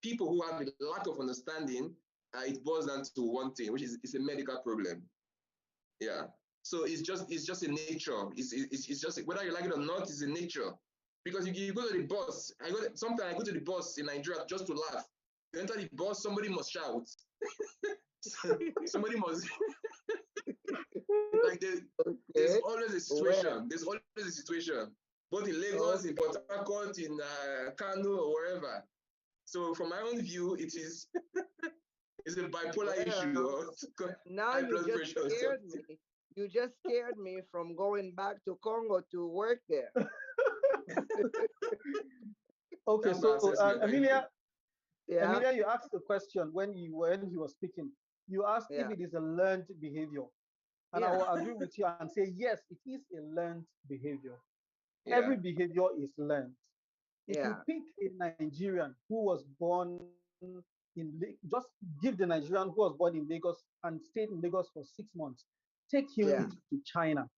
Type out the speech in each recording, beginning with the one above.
people who have a lack of understanding, it boils down to one thing, which is it's a medical problem. Yeah. So it's just a nature. It's just whether you like it or not, it's a nature. Because you go to the bus, sometimes I go to the bus in Nigeria just to laugh. You enter the bus, somebody must shout. Somebody must like there's always a situation. There's always a situation. Both in Lagos, in Port Harcourt, in Kano, or wherever. So from my own view, it's a bipolar issue. Now you just scared me. You just scared me from going back to Congo to work there. Okay, so Amelia, Amelia, you asked the question when he was speaking. You asked if it is a learned behavior, and I will agree with you and say yes, it is a learned behavior. Every behavior is learned. If you pick a Nigerian who was born just give the Nigerian who was born in Lagos and stayed in Lagos for 6 months, take him to China.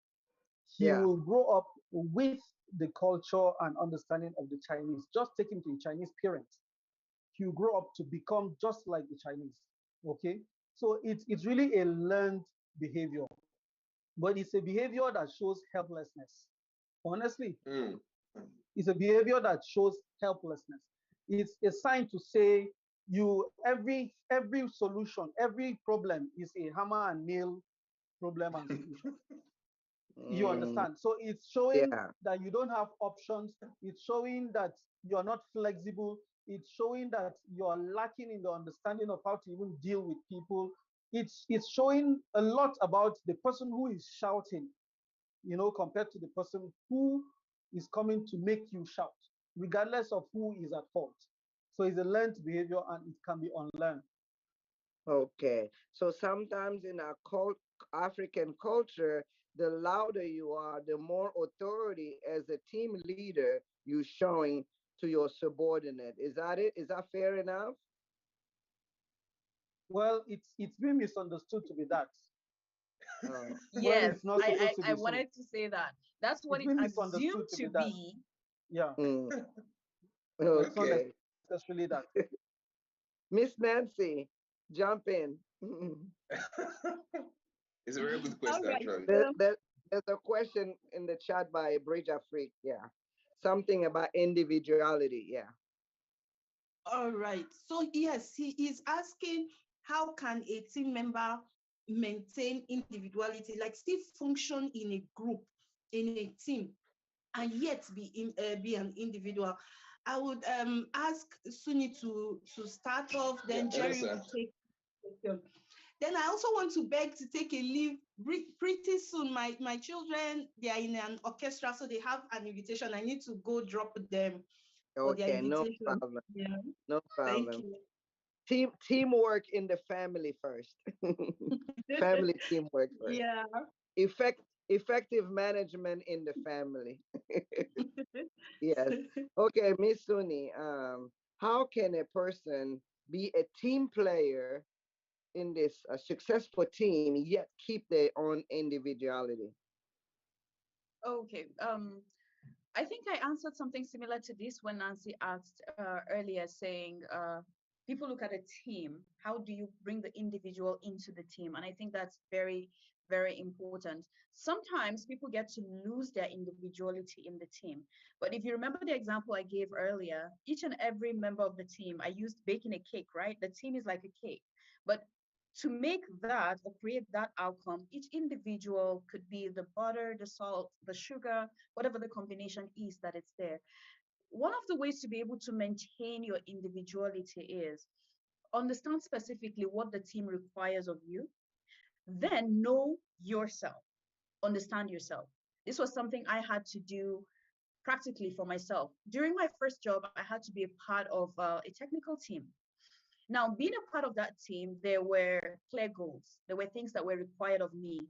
He will grow up with the culture and understanding of the Chinese. Just take him to the Chinese parents. He will grow up to become just like the Chinese. Okay? So it's really a learned behavior. But it's a behavior that shows helplessness. Honestly, it's a behavior that shows helplessness. It's a sign to say every solution, every problem is a hammer and nail problem and solution. You understand? So it's showing that you don't have options. It's showing that you're not flexible. It's showing that you're lacking in the understanding of how to even deal with people. It's showing a lot about the person who is shouting, compared to the person who is coming to make you shout, regardless of who is at fault. So it's a learned behavior and it can be unlearned. Okay. So sometimes in our African culture, the louder you are, the more authority as a team leader you're showing to your subordinate. Is that it? Is that fair enough? Well, it's been misunderstood to be that. Yes, I wanted to say that. That's what it's assumed to be. Yeah. Okay. It's not necessarily that. Miss Nancy, jump in. It's a very good question, actually. There's a question in the chat by Bridge Afrique. Yeah. Something about individuality. Yeah. All right. So yes, he is asking how can a team member maintain individuality, like still function in a group, in a team, and yet be an individual. I would ask Suni to start off, then Jerry will take the question. Then I also want to beg to take a leave pretty soon. My children, they are in an orchestra, so they have an invitation. I need to go drop them. Okay, no problem. Yeah. No problem. Thank you. Teamwork in the family first. Family teamwork first. Yeah. Effective management in the family. Yes. Okay, Miss Suni, how can a person be a team player in this successful team yet keep their own individuality? Okay. I think I answered something similar to this when Nancy asked earlier, saying people look at a team. How do you bring the individual into the team? And I think that's very, very important. Sometimes people get to lose their individuality in the team. But if you remember the example I gave earlier, each and every member of the team, I used baking a cake, right? The team is like a cake. But to make that or create that outcome, each individual could be the butter, the salt, the sugar, whatever the combination is that it's there. One of the ways to be able to maintain your individuality is understand specifically what the team requires of you, then know yourself, understand yourself. This was something I had to do practically for myself. During my first job, I had to be a part of a technical team. Now, being a part of that team, there were clear goals. There were things that were required of me.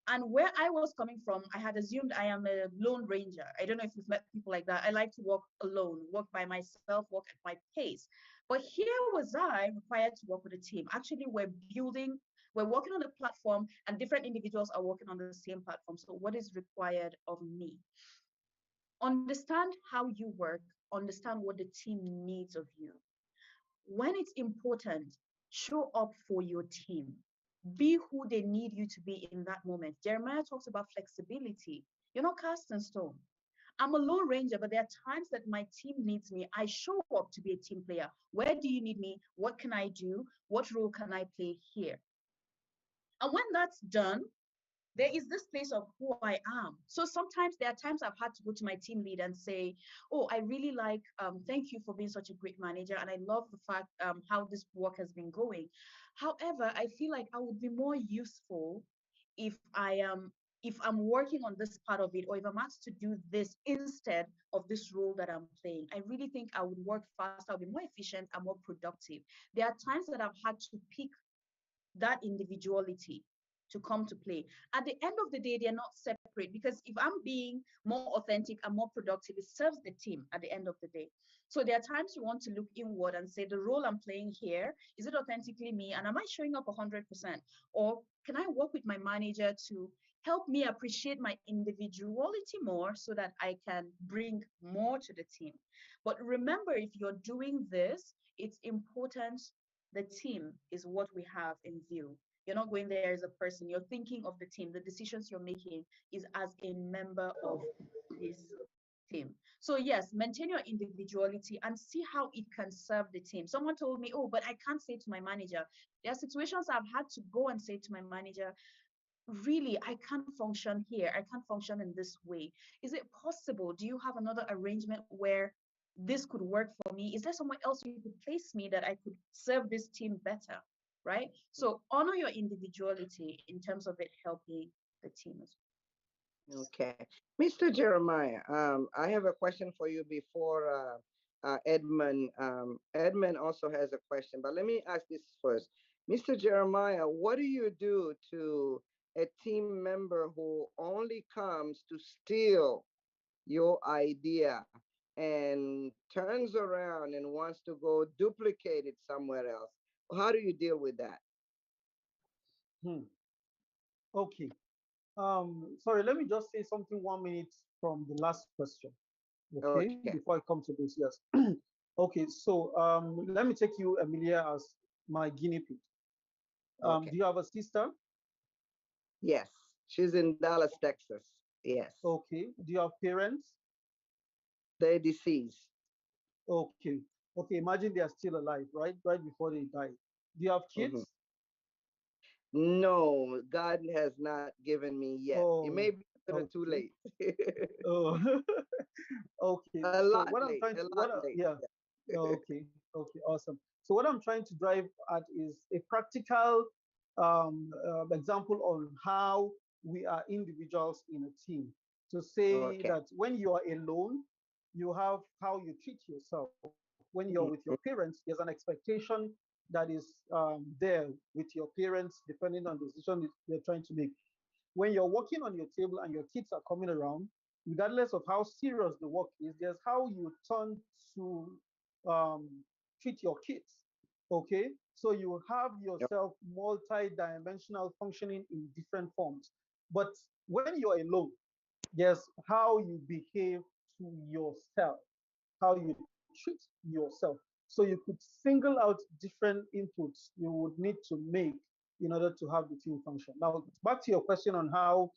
And where I was coming from, I had assumed I am a lone ranger. I don't know if you've met people like that. I like to walk alone, walk by myself, walk at my pace. But here was I required to work with a team. Actually, we're working on a platform and different individuals are working on the same platform. So what is required of me? Understand how you work, understand what the team needs of you. when it's important, show up for your team. Be who they need you to be in that moment. Jeremiah talks about flexibility. You're not cast in stone. I'm a lone ranger, but there are times that my team needs me. I show up to be a team player. Where do you need me? What can I do? What role can I play here? And when that's done, there is this place of who I am. So sometimes there are times I've had to go to my team lead and say, oh, I really like, thank you for being such a great manager. And I love the fact how this work has been going. However, I feel like I would be more useful if I am if I'm working on this part of it, or if I'm asked to do this instead of this role that I'm playing. I really think I would work faster, I'll be more efficient and more productive. There are times that I've had to pick that individuality to come to play. At the end of the day, they're not separate, because if I'm being more authentic and more productive, it serves the team at the end of the day. So there are times you want to look inward and say, the role I'm playing here, is it authentically me? And am I showing up 100%? Or can I work with my manager to help me appreciate my individuality more so that I can bring more to the team? But remember, if you're doing this, it's important the team is what we have in view. You're not going there as a person, you're thinking of the team. The decisions you're making is as a member of this team. So yes, maintain your individuality and see how it can serve the team. Someone told me, oh, but I can't say to my manager. There are situations I've had to go and say to my manager, really, I can't function here. I can't function in this way. Is it possible? Do you have another arrangement where this could work for me? Is there somewhere else you could place me that I could serve this team better? Right? So honor your individuality in terms of it helping the team as well. Okay. Mr. Jeremiah, I have a question for you before Edmund. Edmund also has a question, but let me ask this first. Mr. Jeremiah, what do you do to a team member who only comes to steal your idea and turns around and wants to go duplicate it somewhere else? How do you deal with that? Okay. Sorry, let me just say something 1 minute from the last question. Okay, Okay. before I come to this, yes. Okay, so let me take you, Amelia, as my guinea pig. Okay. Do you have a sister? Yes, she's in Dallas, Texas. Yes. Okay. Do you have parents? They're deceased. Okay. Okay, imagine they are still alive, right? Right before they die. Do you have Mm-hmm. kids? No, God has not given me yet. It Oh, may be a little too okay. late. Oh, okay. A So lot what I'm late. trying A to, lot late. yeah. Yeah. Okay. Okay. Awesome. So what I'm trying to drive at is a practical example on how we are individuals in a team. To say Okay. that when you are alone, you have how you treat yourself. When you're with your Mm-hmm. parents, there's an expectation that is there with your parents, depending on the decision you're trying to make. When you're working on your table and your kids are coming around, regardless of how serious the work is, there's how you turn to um, treat your kids. Okay, so you have Yep. yourself multi-dimensional functioning in different forms. But when you're alone, there's how you behave to yourself, how you treat yourself. So you could single out different inputs you would need to make in order to have the team function. Now, back to your question on how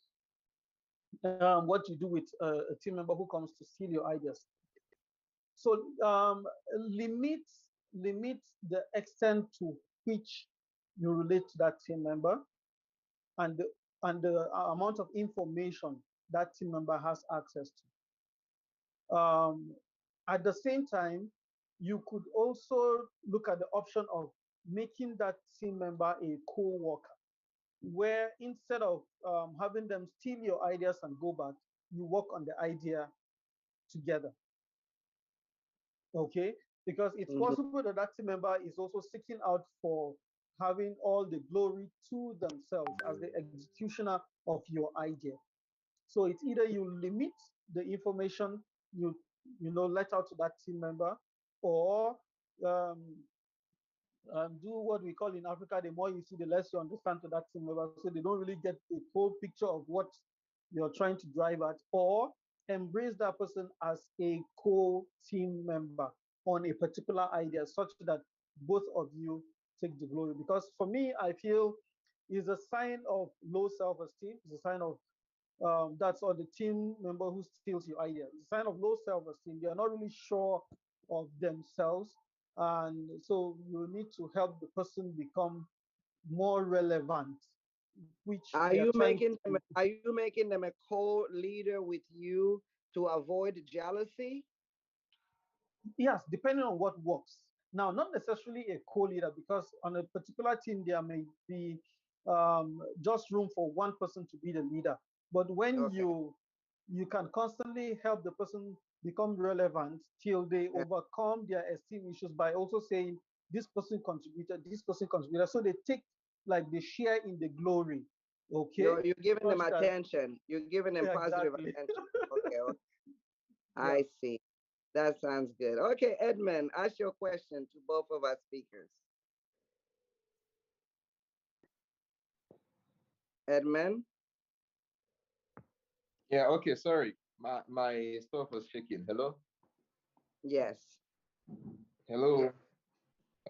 what you do with a team member who comes to steal your ideas. So limit limit the extent to which you relate to that team member, and the amount of information that team member has access to. At the same time, you could also look at the option of making that team member a co-worker, where instead of having them steal your ideas and go back, you work on the idea together. Okay, because it's Mm-hmm. possible that that team member is also seeking out for having all the glory to themselves as the executioner of your idea. So it's either you limit the information you let out to that team member, or um, do what we call in Africa, the more you see, the less you understand to that team member. So they don't really get a full picture of what you're trying to drive at, or embrace that person as a co-team member on a particular idea, such that both of you take the glory. Because for me, I feel is a sign of low self-esteem. It's a sign of that's on the team member who steals your idea. It's a sign of low self-esteem. They are not really sure of themselves, and so you need to help the person become more relevant, which they are trying to. Are you making them a co-leader with you to avoid jealousy? Yes, depending on what works. Now, not necessarily a co-leader, because on a particular team there may be just room for one person to be the leader. But when Okay. you can constantly help the person become relevant till they Yeah. overcome their esteem issues by also saying this person contributed, so they take like they share in the glory. Okay, You're giving them such that attention. You're giving them positive exactly. attention. Okay, okay. Yeah. I see. That sounds good. Okay, Edmund, ask your question to both of our speakers. Edmund? Yeah, okay, sorry. My stuff was shaking. Hello? Yes. Hello? Yes,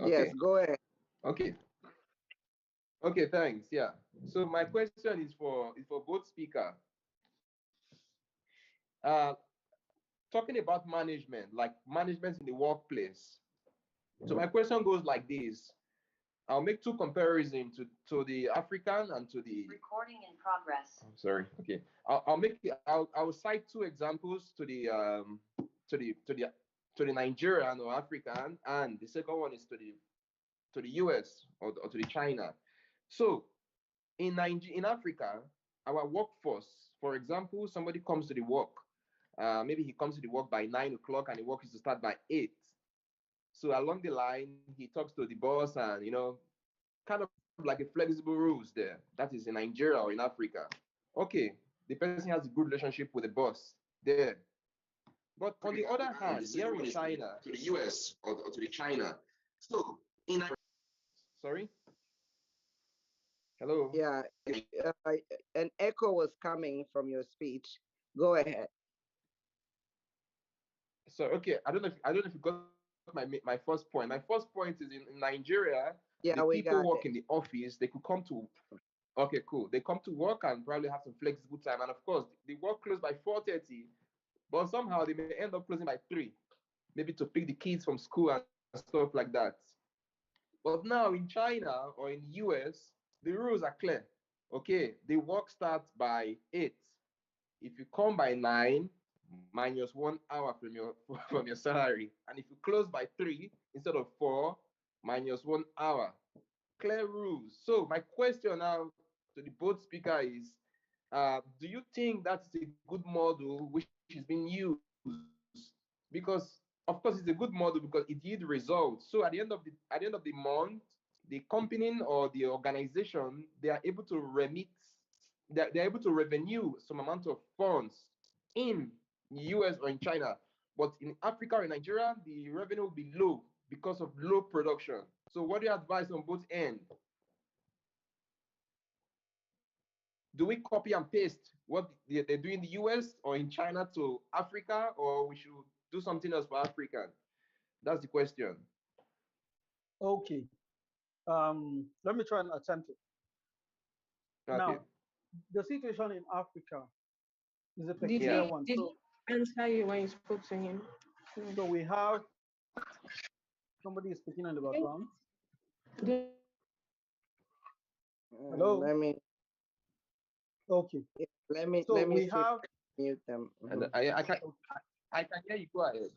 Okay. go ahead. Okay. Okay, thanks. Yeah. So my question is for both speaker. Uh talking about management, like management in the workplace. So my question goes like this. I'll make two comparisons to the African and to the recording in progress. I'm sorry. Okay. I'll cite two examples to the to the to the Nigerian or African, and the second one is to the US or to the China. So in Africa, our workforce, for example, somebody comes to the work. Maybe he comes to the work by 9 o'clock and the work is to start by 8. So along the line, he talks to the boss and kind of like a flexible rules there. That is in Nigeria or in Africa. Okay, the person has a good relationship with the boss there. But on the other And the hand, second here one in is China, to the US or to the China. So in sorry, hello. yeah, uh, an echo was coming from your speech. Go ahead. So okay, I don't know if you got my first point. My first point is in Nigeria, the Yeah, people we work in got the it. office. They could come to okay, cool. They come to work and probably have some flexible time, and of course, the work close by 4:30. But somehow they may end up closing by 3, maybe to pick the kids from school and stuff like that. But now in China or in US, the rules are clear. Okay, the work starts by 8. If you come by 9, minus 1 hour from your from your salary. And if you close by 3 instead of 4, minus 1 hour. Clear rules. So my question now to the both speaker is, do you think that's a good model which is being used? Because of course it's a good model because it yields results. So at the end of the month, the company or the organization, they are able to remit, they're able to revenue some amount of funds in the US or in China. But in Africa or in Nigeria, the revenue will be low because of low production. So what do you advise on both ends? Do we copy and paste what they do in the US or in China to Africa, or we should do something else for African? That's the question. Okay. Let me try and attempt it. Okay. Now, the situation in Africa is a Did peculiar Yeah. he one. did he answer you when you spoke to him? So we have somebody is speaking in the background. Did- Hello. Let me Okay. So let me we see if have I can mute them. And I can hear you. Go ahead.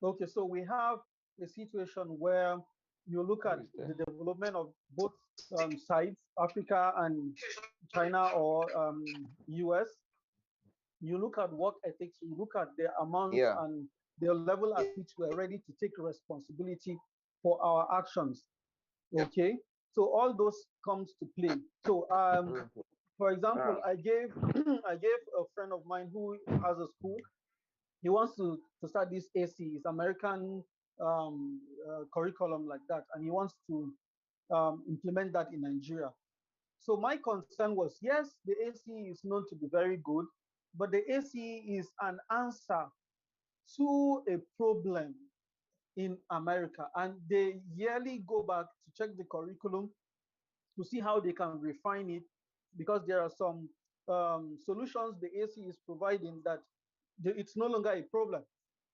okay. So we have a situation where you look Who at is there? the development of both sides, Africa and China or US. You look at work ethics. You look at the amount Yeah. and the level at which we're ready to take responsibility for our actions. Okay. So all those comes to play. So for example, Wow. I gave I gave a friend of mine who has a school. He wants to start this AC, it's American curriculum like that, and he wants to implement that in Nigeria. So my concern was, yes, the AC is known to be very good, but the AC is an answer to a problem. in America, and they yearly go back to check the curriculum to see how they can refine it, because there are some solutions the AC is providing that it's no longer a problem,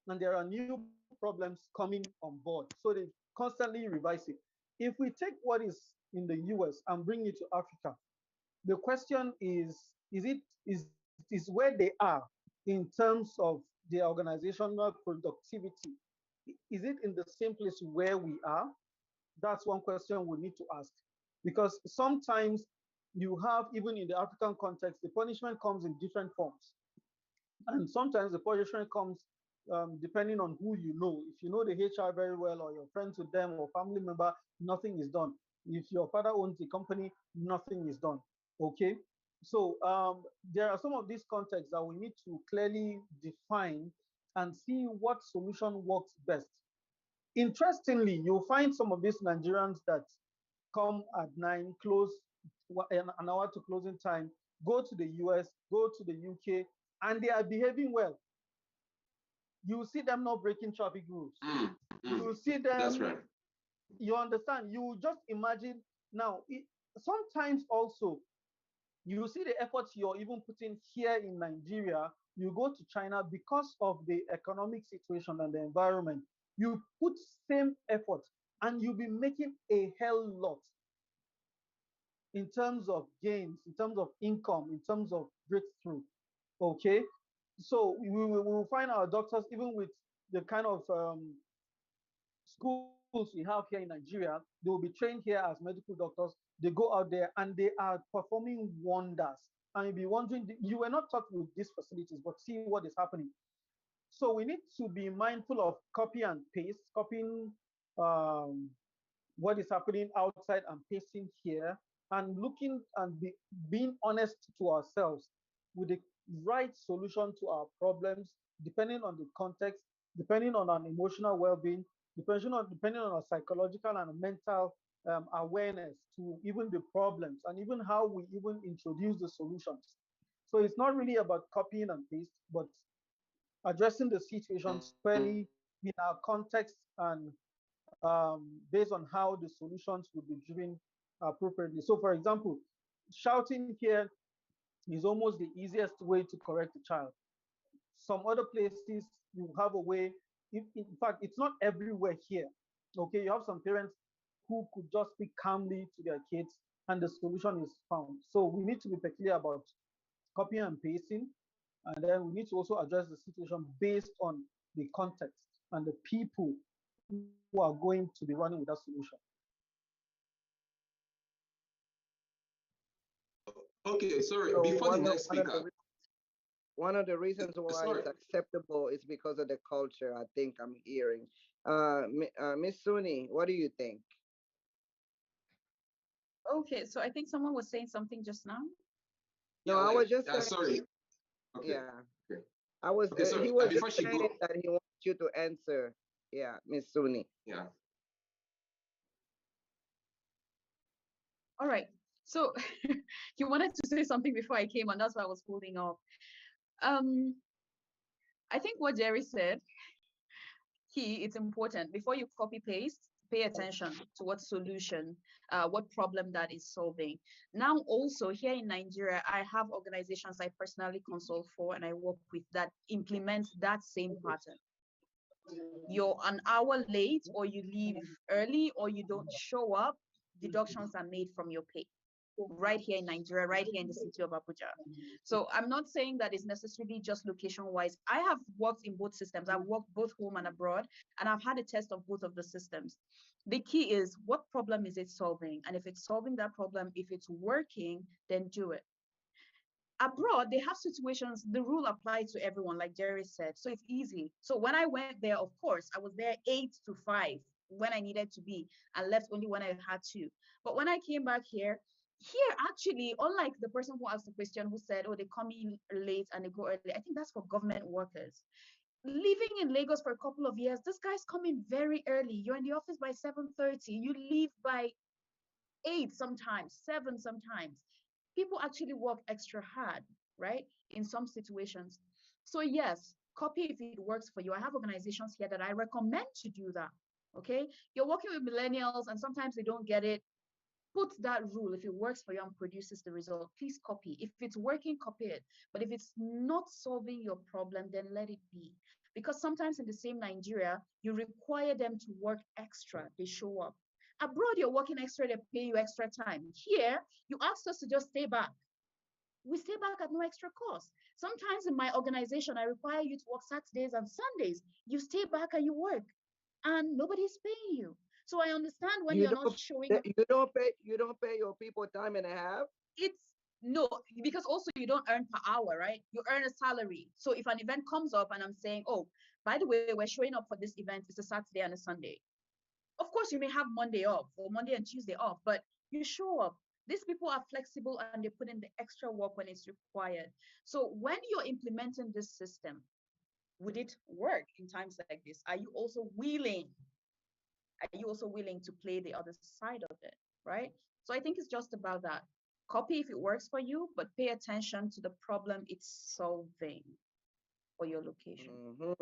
and there are new problems coming on board. So they constantly revise it. If we take what is in the US and bring it to Africa, the question is where they are in terms of their organizational productivity. Is it in the same place where we are? That's one question we need to ask. Because sometimes you have, even in the African context, the punishment comes in different forms. And sometimes the punishment comes depending on who you know. If you know the HR very well, or you're friends with them, or family member, nothing is done. If your father owns the company, nothing is done. Okay. So there are some of these contexts that we need to clearly define and see what solution works best. Interestingly, you'll find some of these Nigerians that come at 9, close an hour to closing time, go to the US, go to the UK, and they are behaving well. You see them not breaking traffic rules. You see them. That's right. You understand? You just imagine now. Sometimes also you see the efforts you're even putting here in Nigeria. You go to China because of the economic situation and the environment. You put same effort, and you'll be making a hell lot in terms of gains, in terms of income, in terms of breakthrough. Okay, so we will find our doctors, even with the kind of schools we have here in Nigeria, they will be trained here as medical doctors. They go out there and they are performing wonders. And you'll be wondering, you were not taught with these facilities, but see what is happening. So we need to be mindful of copy and paste, copying um, what is happening outside and pasting here, and looking and being honest to ourselves with the right solution to our problems, depending on the context, depending on our emotional well-being, depending on our psychological and mental awareness to even the problems, and even how we even introduce the solutions. So it's not really about copying and paste, but addressing the situation squarely in our context, and based on how the solutions will be driven appropriately. So, for example, shouting here is almost the easiest way to correct a child. Some other places you have a way. In fact, it's not everywhere here. Okay, you have some parents who could just speak calmly to their kids, and the solution is found. So we need to be peculiar about copying and pasting, and then we need to also address the situation based on the context and the people who are going to be running with that solution. Okay, sorry. So Before the next speaker. One of the reasons why it's acceptable is because of the culture, I think I'm hearing. Miss Suni, what do you think? Okay, so I think someone was saying something just now. No, I was just saying. Sorry. Okay. Yeah. Okay. I was. Okay, sorry. He was just saying that he wants you to answer. Yeah, Miss Suni. Yeah. All right. So you wanted to say something before I came, and that's why I was holding off. I think what Jerry said, it's important. Before you copy paste, pay attention to what solution, what problem that is solving. Now, also here in Nigeria, I have organizations I personally consult for and I work with that implement that same pattern. You're an hour late, or you leave early, or you don't show up, deductions are made from your pay. Right here in Nigeria, right here in the city of Abuja. So I'm not saying that it's necessarily just location-wise. I have worked in both systems. I've worked both home and abroad, and I've had a test of both of the systems. The key is, what problem is it solving? And if it's solving that problem, if it's working, then do it. Abroad, they have situations, the rule applies to everyone, like Jerry said. So it's easy. So when I went there, of course, I was there 8 to 5 when I needed to be, and left only when I had to. But when I came back here actually, unlike the person who asked the question who said, oh, they come in late and they go early, I think that's for government workers. Living in Lagos for a couple of years, this guy's coming very early. You're in the office by 7:30. You leave by 8 sometimes, 7 sometimes. People actually work extra hard, right? In some situations. So yes, Copy if it works for you. I have organizations here that I recommend to do that. Okay. You're working with millennials and sometimes they don't get it. Put that rule. If it works for you and produces the result, please copy. If it's working, copy it. But if it's not solving your problem, then let it be. Because sometimes in the same Nigeria, you require them to work extra. They show up. Abroad, you're working extra, they pay you extra time. Here, you ask us to just stay back. We stay back at no extra cost. Sometimes in my organization, I require you to work Saturdays and Sundays. You stay back and you work, and nobody's paying you. So I understand when you're not showing up. You don't pay your people time and a half. It's no, because also you don't earn per hour, right? You earn a salary. So if an event comes up and I'm saying, oh, by the way, we're showing up for this event, it's a Saturday and a Sunday. Of course, you may have Monday off or Monday and Tuesday off, but you show up. These people are flexible and they put in the extra work when it's required. So when you're implementing this system, would it work in times like this? Are you also willing? Are you also willing to play the other side of it, right? So I think it's just about that. Copy if it works for you, but pay attention to the problem it's solving for your location. Mm-hmm.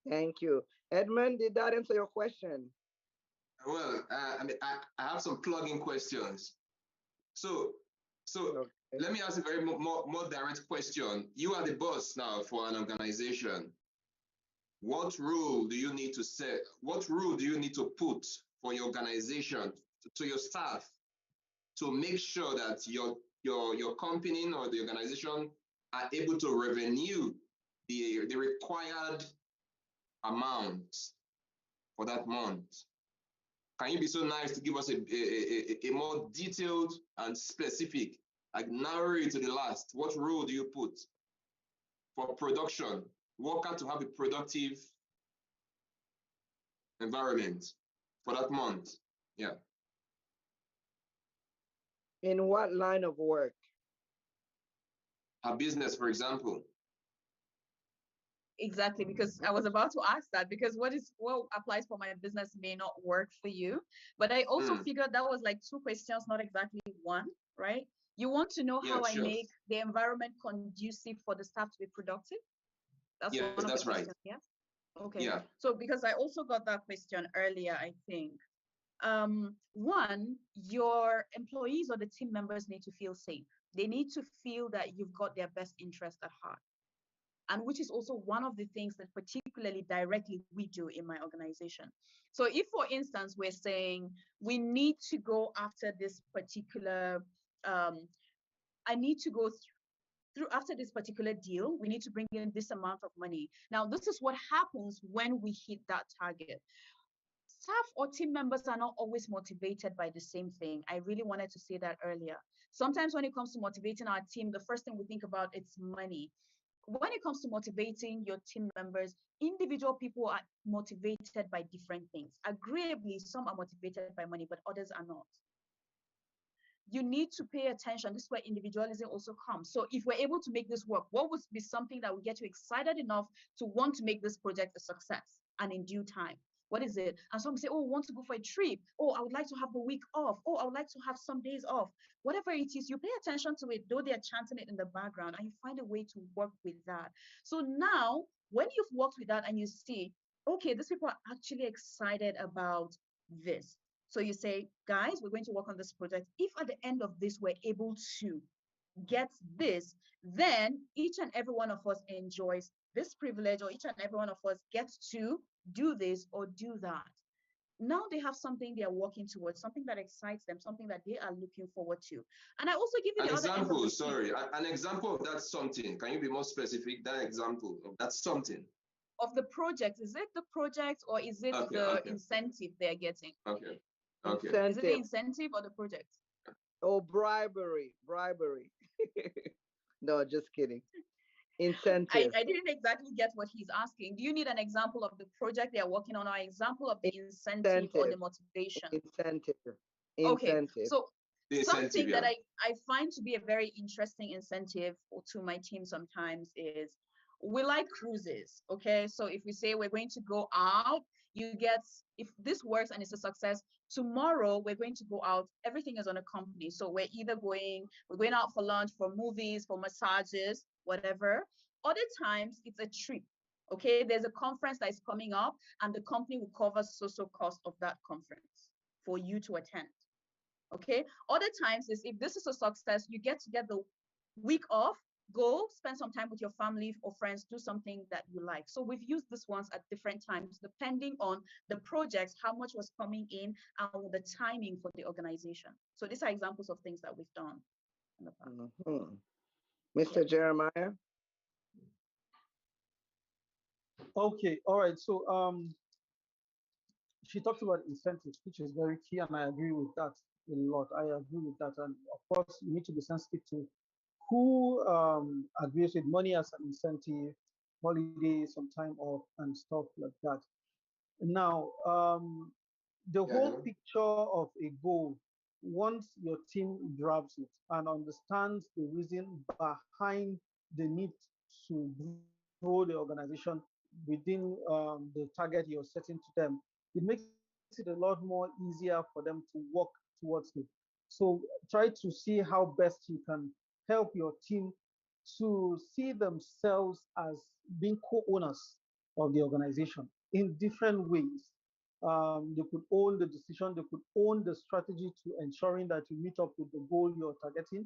Thank you. Edmund, did that answer your question? Well, I have some plugging questions. So okay. Let me ask a very more direct question. You are the boss now for an organization. What rule do you need to set? What rule do you need to put for your organization, to your staff, to make sure that your company or the organization are able to revenue the required amount for that month? Can you be so nice to give us a more detailed and specific, like narrow it to the last? What rule do you put for production? Worker to have a productive environment for that month. Yeah. In what line of work? A business, for example. Exactly, because I was about to ask that, because what applies for my business may not work for you. But I also figured that was like two questions, not exactly one, right? You want to know how I make the environment conducive for the staff to be productive? That's one of the questions, right. Yeah. Okay. Yeah. So because I also got that question earlier, I think. One, your employees or the team members need to feel safe. They need to feel that you've got their best interest at heart. And which is also one of the things that particularly directly we do in my organization. So if, for instance, we're saying we need to go after this particular, I need to go through after this particular deal, we need to bring in this amount of money. Now, this is what happens when we hit that target. Staff or team members are not always motivated by the same thing. I really wanted to say that earlier. Sometimes when it comes to motivating our team, the first thing we think about is money. When it comes to motivating your team members, individual people are motivated by different things. Agreeably, some are motivated by money, but others are not. You need to pay attention. This is where individualism also comes. So if we're able to make this work, what would be something that would get you excited enough to want to make this project a success and in due time? What is it? And some say, oh, I want to go for a trip. Oh, I would like to have the week off. Oh, I would like to have some days off. Whatever it is, you pay attention to it, though they're chanting it in the background, and you find a way to work with that. So now, when you've worked with that and you see, okay, these people are actually excited about this. So you say, guys, we're going to work on this project. If at the end of this, we're able to get this, then each and every one of us enjoys this privilege, or each and every one of us gets to do this or do that. Now they have something they are working towards, something that excites them, something that they are looking forward to. And I also give you an example. Sorry, an example of that something. Can you be more specific? That example of that something. Of the project. Is it the project or is it the incentive they're getting? Okay. Is it the incentive or the project? Oh, bribery. No, just kidding. Incentive. I didn't exactly get what he's asking. Do you need an example of the project they're working on, or an example of the incentive or the motivation? Incentive. Okay, so something that I find to be a very interesting incentive to my team sometimes is, we like cruises, okay? So if we say we're going to go out, you get, if this works and it's a success, tomorrow we're going to go out, everything is on a company. So we're going out for lunch, for movies, for massages, whatever. Other times it's a trip. Okay, there's a conference that is coming up, and the company will cover social cost of that conference for you to attend. Okay, other times is if this is a success, you get the week off, go spend some time with your family or friends, do something that you like. So we've used this ones at different times, depending on the projects, how much was coming in, and the timing for the organization. So these are examples of things that we've done in the past. Mm-hmm. Mr. Jeremiah? Okay, all right. So she talked about incentives, which is very key, and I agree with that a lot. I agree with that. And of course, you need to be sensitive to who agrees with money as an incentive, holiday, some time off, and stuff like that. Now, the whole picture of a goal, once your team grabs it and understands the reason behind the need to grow the organization within the target you're setting to them, it makes it a lot more easier for them to work towards it. So try to see how best you can help your team to see themselves as being co-owners of the organization in different ways. They could own the decision, they could own the strategy to ensuring that you meet up with the goal you're targeting.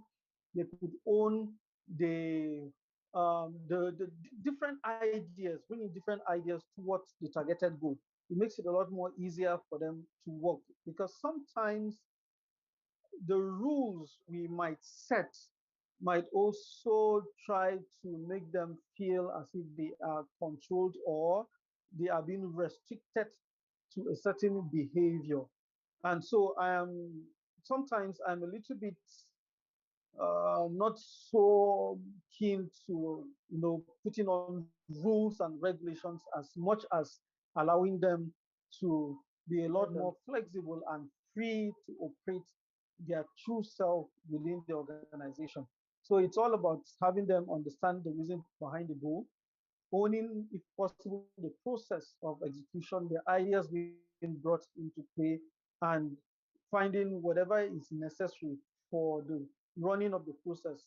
They could own the the different ideas, bringing different ideas towards the targeted goal. It makes it a lot more easier for them to work because sometimes the rules we might set might also try to make them feel as if they are controlled or they are being restricted to a certain behavior. And so I am sometimes I'm a little bit not so keen to putting on rules and regulations as much as allowing them to be a lot more flexible and free to operate their true self within the organization. So it's all about having them understand the reason behind the goal, owning, if possible, the process of execution, the ideas being brought into play, and finding whatever is necessary for the running of the process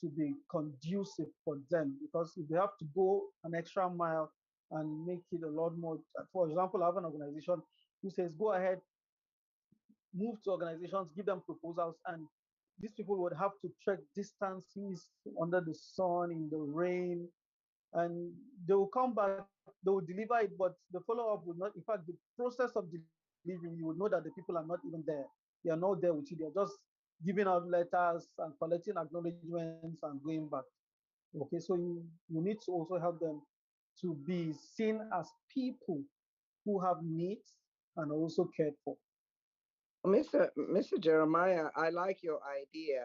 to be conducive for them. Because if they have to go an extra mile and make it a lot more, for example, I have an organization who says, go ahead, move to organizations, give them proposals, and these people would have to trek distances under the sun, in the rain, and they will come back, they will deliver it, but the follow-up would not, in fact, the process of delivering, you would know that the people are not even there. They are not there with you. They're just giving out letters and collecting acknowledgements and going back. Okay, so you need to also help them to be seen as people who have needs and also cared for. Mr. Jeremiah, I like your idea.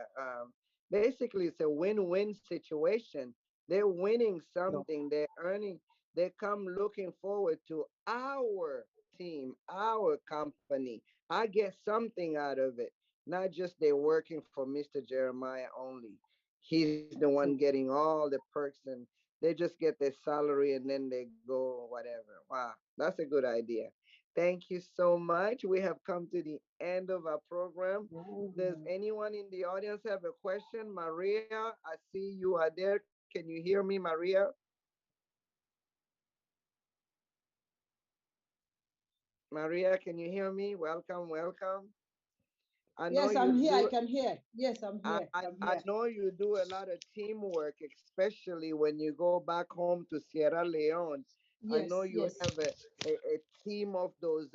Basically, it's a win-win situation. They're winning something. They're earning. They come looking forward to our team, our company. I get something out of it. Not just they're working for Mr. Jeremiah only. He's the one getting all the perks, and they just get their salary and then they go whatever. Wow, that's a good idea. Thank you so much. We have come to the end of our program. Does anyone in the audience have a question? Maria, I see you are there. Can you hear me, Maria? Maria, can you hear me? Welcome, welcome. I know Yes, you I'm here. do. I can hear. Yes, I'm here. I'm I here. know you do a lot of teamwork, especially when you go back home to Sierra Leone. I know Yes, you yes, have a team of those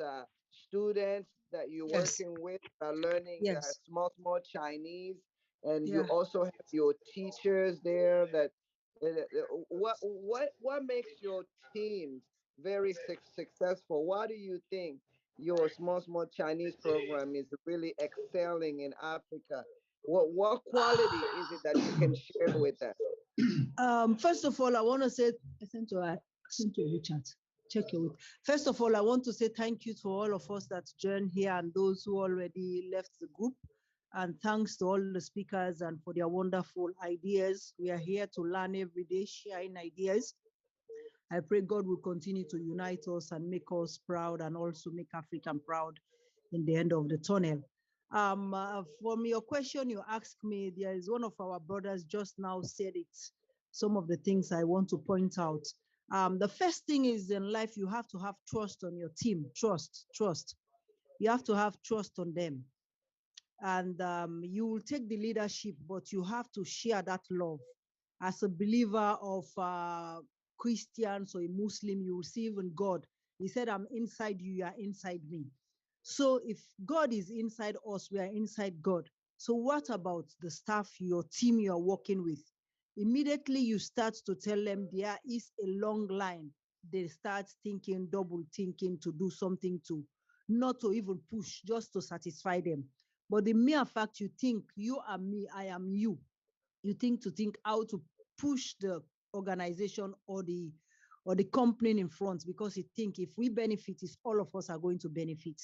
students that you're yes, working with, learning yes. small Chinese, and you Yeah. also have your teachers there. What makes your teams very successful? Why do you think your small Chinese program is really excelling in Africa? What quality is it that you can share with us? First of all, I want to say, send to your chat. Check your. First of all, I want to say thank you to all of us that joined here and those who already left the group. And thanks to all the speakers and for their wonderful ideas. We are here to learn every day, sharing ideas. I pray God will continue to unite us and make us proud and also make African proud in the end of the tunnel. From your question you asked me, there is one of our brothers just now said it. Some of the things I want to point out. The first thing is in life, you have to have trust on your team. Trust. You have to have trust on them. And you will take the leadership, but you have to share that love. As a believer of Christians or a Muslim, you will see even God. He said, I'm inside you, you are inside me. So if God is inside us, we are inside God. So what about the staff, your team you are working with? Immediately you start to tell them there is a long line. They start thinking, double thinking to do something to, not to even push, just to satisfy them. But the mere fact you think you are me, I am you, you think how to push the organization or the company in front, because you think if we benefit, is all of us are going to benefit.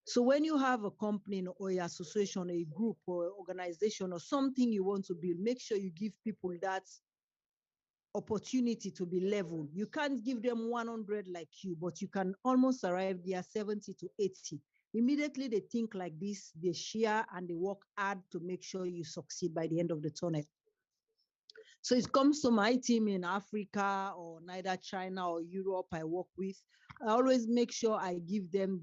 So when you have a company or an association, a group or organization or something you want to build, make sure you give people that opportunity to be level. You can't give them 100 like you, but you can almost arrive there 70 to 80. Immediately they think like this, they share and they work hard to make sure you succeed by the end of the tunnel. So it comes to my team in Africa or neither China or Europe I work with, I always make sure I give them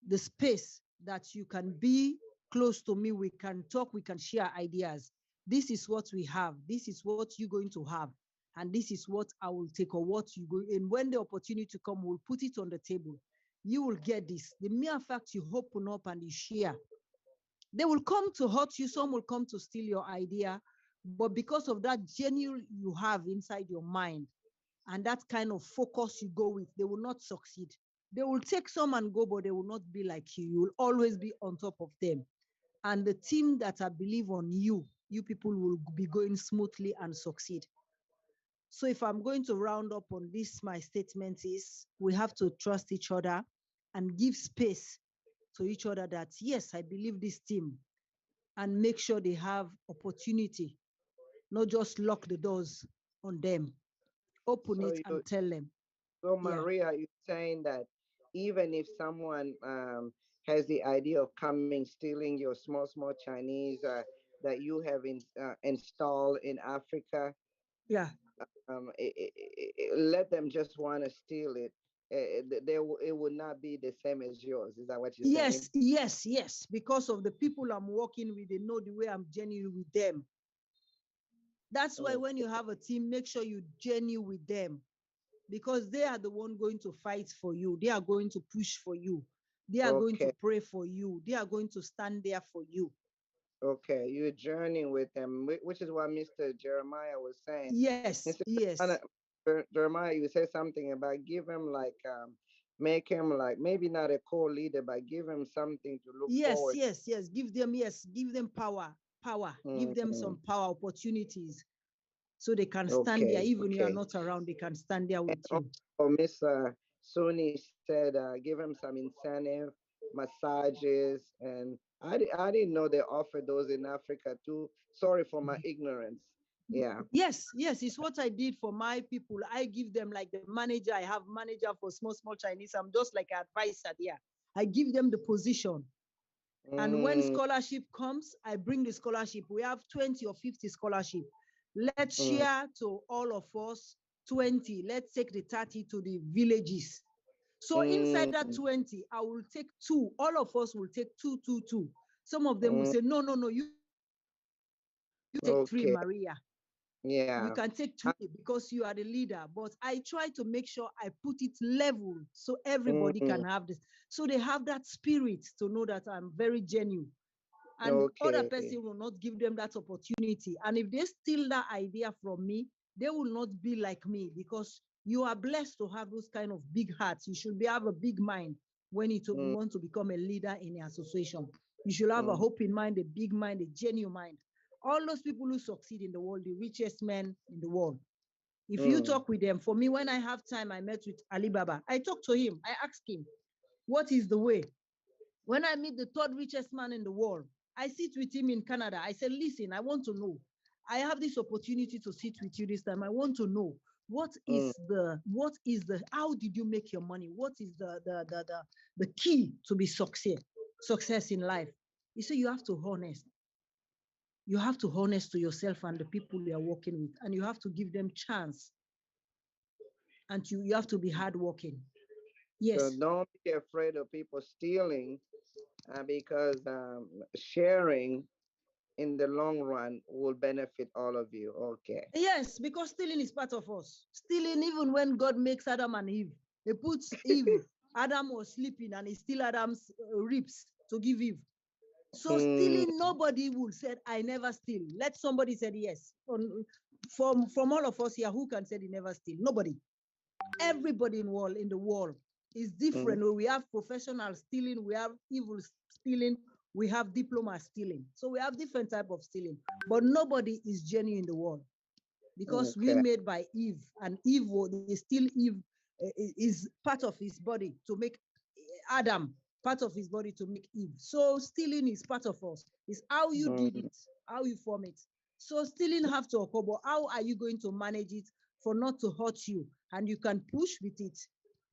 the space that you can be close to me. We can talk, we can share ideas. This is what we have. This is what you're going to have. And this is what I will take, or what you go. And when the opportunity come, we'll put it on the table. You will get this. The mere fact you open up and you share, they will come to hurt you. Some will come to steal your idea. But because of that genuine you have inside your mind and that kind of focus you go with, they will not succeed. They will take some and go, but they will not be like you. You will always be on top of them. And the team that I believe on you, you people will be going smoothly and succeed. So if I'm going to round up on this, my statement is we have to trust each other and give space to each other that, yes, I believe this team, and make sure they have opportunity, not just lock the doors on them, open So it and tell them. So Maria, you're saying that even if someone has the idea of coming, stealing your small Chinese that you have installed in Africa, yeah, let them just want to steal it. It would not be the same as yours. Is that what you're saying? Yes. Because of the people I'm working with, they know the way I'm genuine with them. That's why when you have a team, make sure you genuine with them, because they are the one going to fight for you. They are going to push for you. They are going to pray for you. They are going to stand there for you. Okay, you're journeying with them, which is what Mr. Jeremiah was saying. Yes. Jeremiah, you said something about give him like make him like maybe not a co-leader, but give him something to look forward. Yes. Give them power. Give them some power, opportunities, so they can stand there. Even you are not around, they can stand there with you. Oh, Miss Suni said give him some incentive, massages, and I didn't know they offered those in Africa too. Sorry for my ignorance. Yeah. Yes, it's what I did for my people. I give them like the manager. I have manager for small Chinese. I'm just like an advisor there. I give them the position. And when scholarship comes, I bring the scholarship. We have 20 or 50 scholarship. Let's share to all of us 20. Let's take the 30 to the villages. So inside that 20, I will take 2. All of us will take 2. Some of them will say, no, you take 3, Maria. Yeah. You can take 2 because you are the leader. But I try to make sure I put it level so everybody can have this. So they have that spirit to know that I'm very genuine. And other person will not give them that opportunity. And if they steal that idea from me, they will not be like me, because you are blessed to have those kind of big hearts. You should have a big mind when you want to become a leader in an association. You should have a hope in mind, a big mind, a genuine mind. All those people who succeed in the world, the richest men in the world, if you talk with them, for me, when I have time, I met with Alibaba. I talk to him. I ask him, what is the way? When I meet the 3rd richest man in the world, I sit with him in Canada. I said, listen, I want to know. I have this opportunity to sit with you this time. I want to know what is how did you make your money? What is the key to be success in life? He said, you have to honest. You have to honest to yourself and the people you are working with, and you have to give them chance. and you have to be hardworking. Yes. So don't be afraid of people stealing, because sharing in the long run will benefit all of you. Okay. Yes, because stealing is part of us. Stealing, even when God makes Adam and Eve, he puts Eve, Adam was sleeping and he steal Adam's ribs to give Eve. So Hmm. stealing, nobody will say, I never steal. Let somebody say yes. From all of us here, who can say they never steal? Nobody. Everybody in the world is Mhm. different. We have professional stealing, we have evil stealing, we have diploma stealing. So we have different type of stealing, but nobody is genuine in the world because we Okay. made by Eve, and Eve, they still Eve is part of his body to make Adam, part of his body to make Eve. So stealing is part of us. It's how you did Mhm. it, how you form it. So stealing have to occur, but how are you going to manage it for not to hurt you? And you can push with it.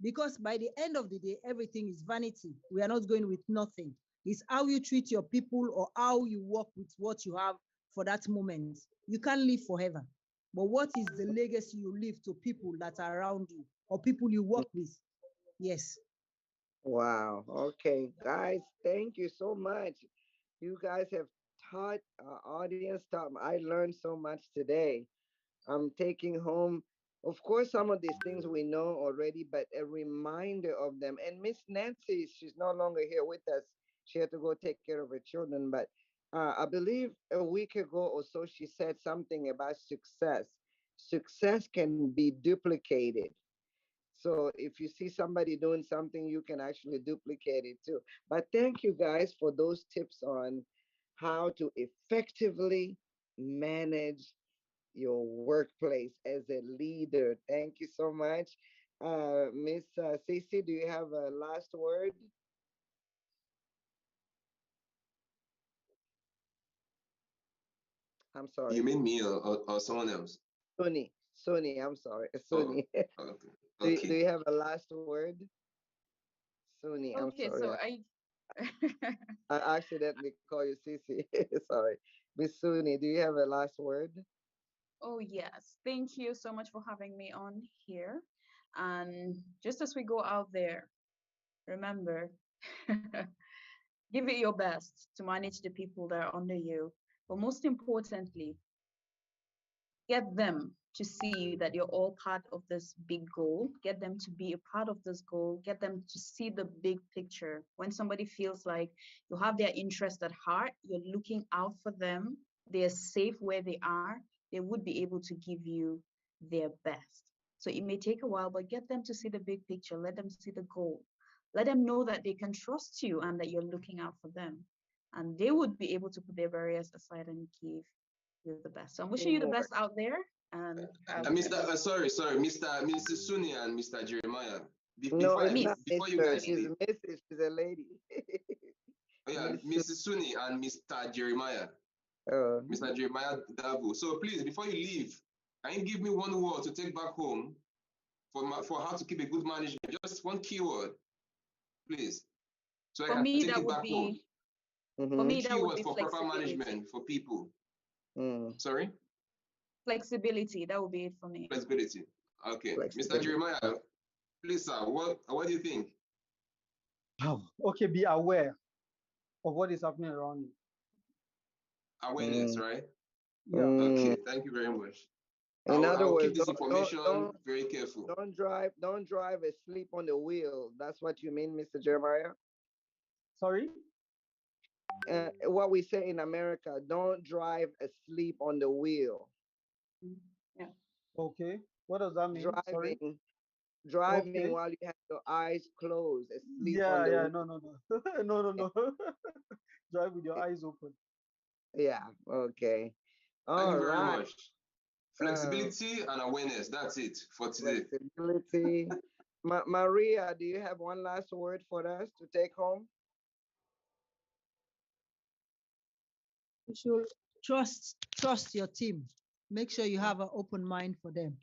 Because by the end of the day, everything is vanity. We are not going with nothing. It's how you treat your people or how you work with what you have for that moment. You can't live forever. But what is the legacy you leave to people that are around you or people you work with? Yes. Wow. Okay, guys, thank you so much. You guys have taught our audience. I learned so much today. I'm taking home, of course, some of these things we know already, but a reminder of them. And Miss Nancy, she's no longer here with us. She had to go take care of her children. But I believe a week ago or so, she said something about success. Success can be duplicated. So if you see somebody doing something, you can actually duplicate it too. But thank you guys for those tips on how to effectively manage your workplace as a leader. Thank you so much. Miss Cece, do you have a last word? I'm You sorry. mean me or someone else? Suni, I'm sorry. Oh, Suni. okay. Do Okay. you have a last word? Suni, I'm Okay, sorry. so I accidentally call you Cece. Sorry. Miss Suni, do you have a last word? oh yes, thank you so much for having me on here. And just as we go out there, remember, give it your best to manage the people that are under you. But most importantly, get them to see that you're all part of this big goal. Get them to be a part of this goal. Get them to see the big picture. When somebody feels like you have their interest at heart, you're looking out for them, they're safe where they are, they would be able to give you their best. So it may take a while, but get them to see the big picture. Let them see the goal. Let them know that they can trust you and that you're looking out for them. And they would be able to put their barriers aside and give you the best. So I'm wishing you the Teamwork. best out there. And Mr. Sorry, Mr. Sunni and Mr. Jeremiah. No, it's Miss. not Before you Mr. guys She's leave, Mrs. She's a lady. oh yeah, Miss Mrs. Sunni and Mr. Jeremiah, uh, Mr. Jeremiah Davo. So please, before you leave, can you give me one word to take back home for how to keep a good management? Just one keyword, please, so I For can me, take that it would back home. be for mm-hmm, A me that would keyword be for proper flexibility. management for people. mm, Sorry, Flexibility. That would be it for me. flexibility. Okay, Mr. flexibility. Jeremiah, please, sir, what do you think? Okay, be aware of what is happening around you. Awareness, Mm, right? Yeah. mm. Okay, thank you very much. In I other will words, keep this information very careful. don't drive asleep on the wheel. That's what you mean, Mr. Jeremiah. Sorry? What we say in America, don't drive asleep on the wheel. Mm. Yeah. Okay. What does that mean? Sorry? Driving, driving Okay. while you have your eyes closed, asleep on Yeah, the yeah. wheel. No, no, no. No, no, no. Drive with your eyes open. Yeah. Okay. Thank All you very right. much. Uh, Flexibility and awareness. That's it for today. Flexibility. Maria, do you have one last word for us to take home? You should trust your team. Make sure you have an open mind for them.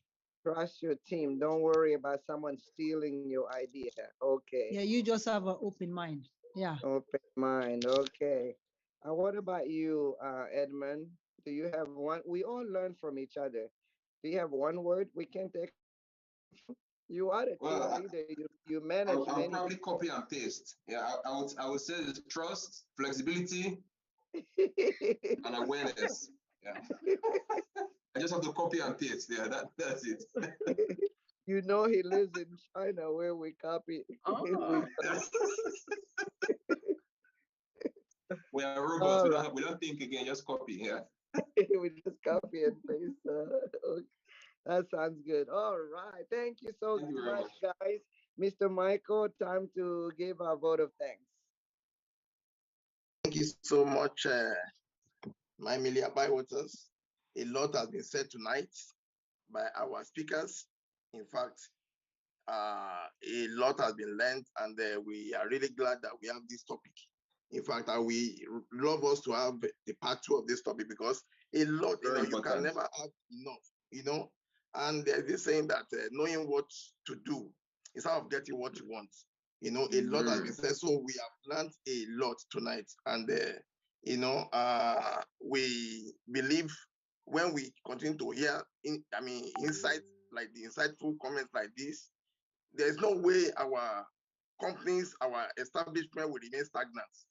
Trust your team. Don't worry about someone stealing your idea. Okay. Yeah, you just have an open mind. Yeah. Open mind. Okay. What about you, Edmund? Do you have one? We all learn from each other. Do you have one word we can take home from you? You are a team leader. You manage I'll many probably people. copy and paste. Yeah, I would say the trust, flexibility, and awareness. Yeah. I just have to copy and paste. Yeah, that's it. You know he lives in China where we copy. Oh. We are robots. All right. We don't think again. Just copy. Yeah. We just copy and paste. Okay. That sounds good. All right. Thank you so Thank you very much, much. guys. Mr. Michael, time to give our vote of thanks. Thank you so much, my Emilia Bywaters. A lot has been said tonight by our speakers. In fact, a lot has been learned, and we are really glad that we have this topic. In fact, we love us to have the part two of this topic because a lot, you can never have enough, And there's this saying that knowing what to do is how of getting what you want. A lot has been said, so we have learned a lot tonight, and we believe when we continue to hear, insights like the insightful comments like this, there's no way our companies, our establishment will remain stagnant,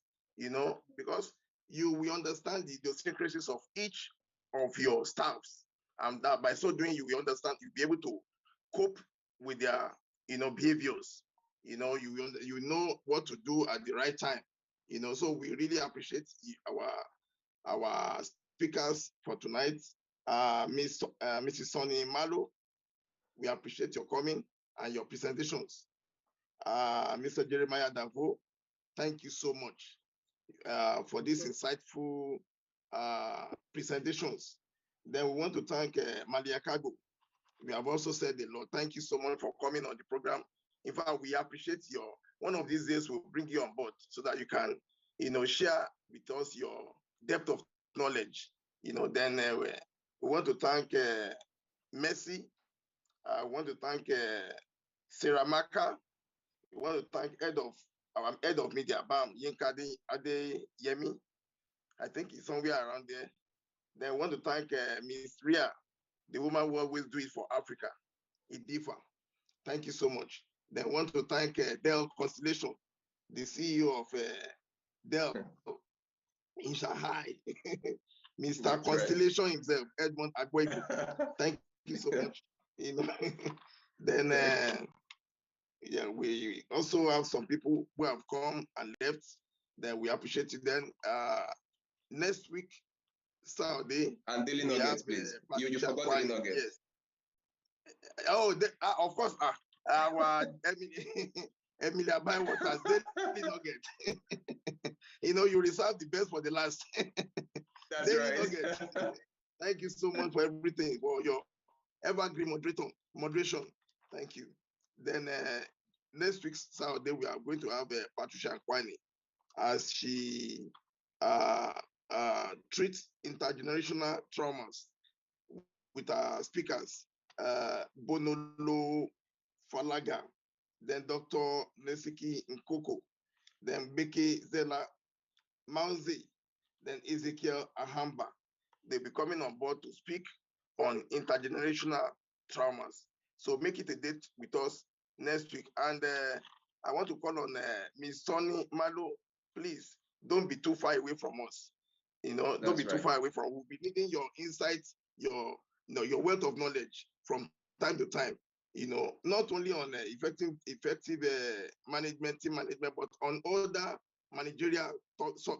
because we understand the idiosyncrasies of each of your staffs. And that by so doing, you will understand, you'll be able to cope with their, behaviors. You know what to do at the right time. So we really appreciate our speakers for tonight. Mrs. Sonny Malo, we appreciate your coming and your presentations. Mr. Jeremiah Davo, thank you so much for these insightful presentations. Then we want to thank Malia Kago. We have also said a lot. Thank you so much for coming on the program. In fact, we appreciate one of these days we'll bring you on board so that you can, share with us your depth of knowledge. Then we want to thank Messi. I want to thank Sarah Maka. We want to thank our head of media, Bam Yinkade Ade Yemi. I think he's somewhere around there. Then we want to thank Miss Ria, the woman who always do it for Africa, Idifa. Thank you so much. Then we want to thank Dell Constellation, the CEO of Dell in Shanghai, Mr. That's Constellation himself, Edmond Agwego. Thank you so much. Then we also have some people who have come and left. Then we appreciate it. Then next week, Saturday, and Daily Nuggets, please. You forgot Daily Nuggets. Yes. Oh, of course. Our Emilia Bywaters Daily Nugget. You reserve the best for the last. That's Daily right. Nugget. Thank you so much for everything, for your evergreen moderation. Thank you. Then next week Saturday we are going to have Patricia Kwani as she treats intergenerational traumas with our speakers, Bonolo Falaga, then Dr. Nesiki Nkoko, then Becky Zela Mauzi, then Ezekiel Ahamba. They'll be coming on board to speak on intergenerational traumas. So make it a date with us next week. And I want to call on Ms. Sonny Malo. Please don't be too far away from us. Don't be too far away from us. We'll be needing your insights, your wealth of knowledge from time to time. Not only on effective management, team management, but on other managerial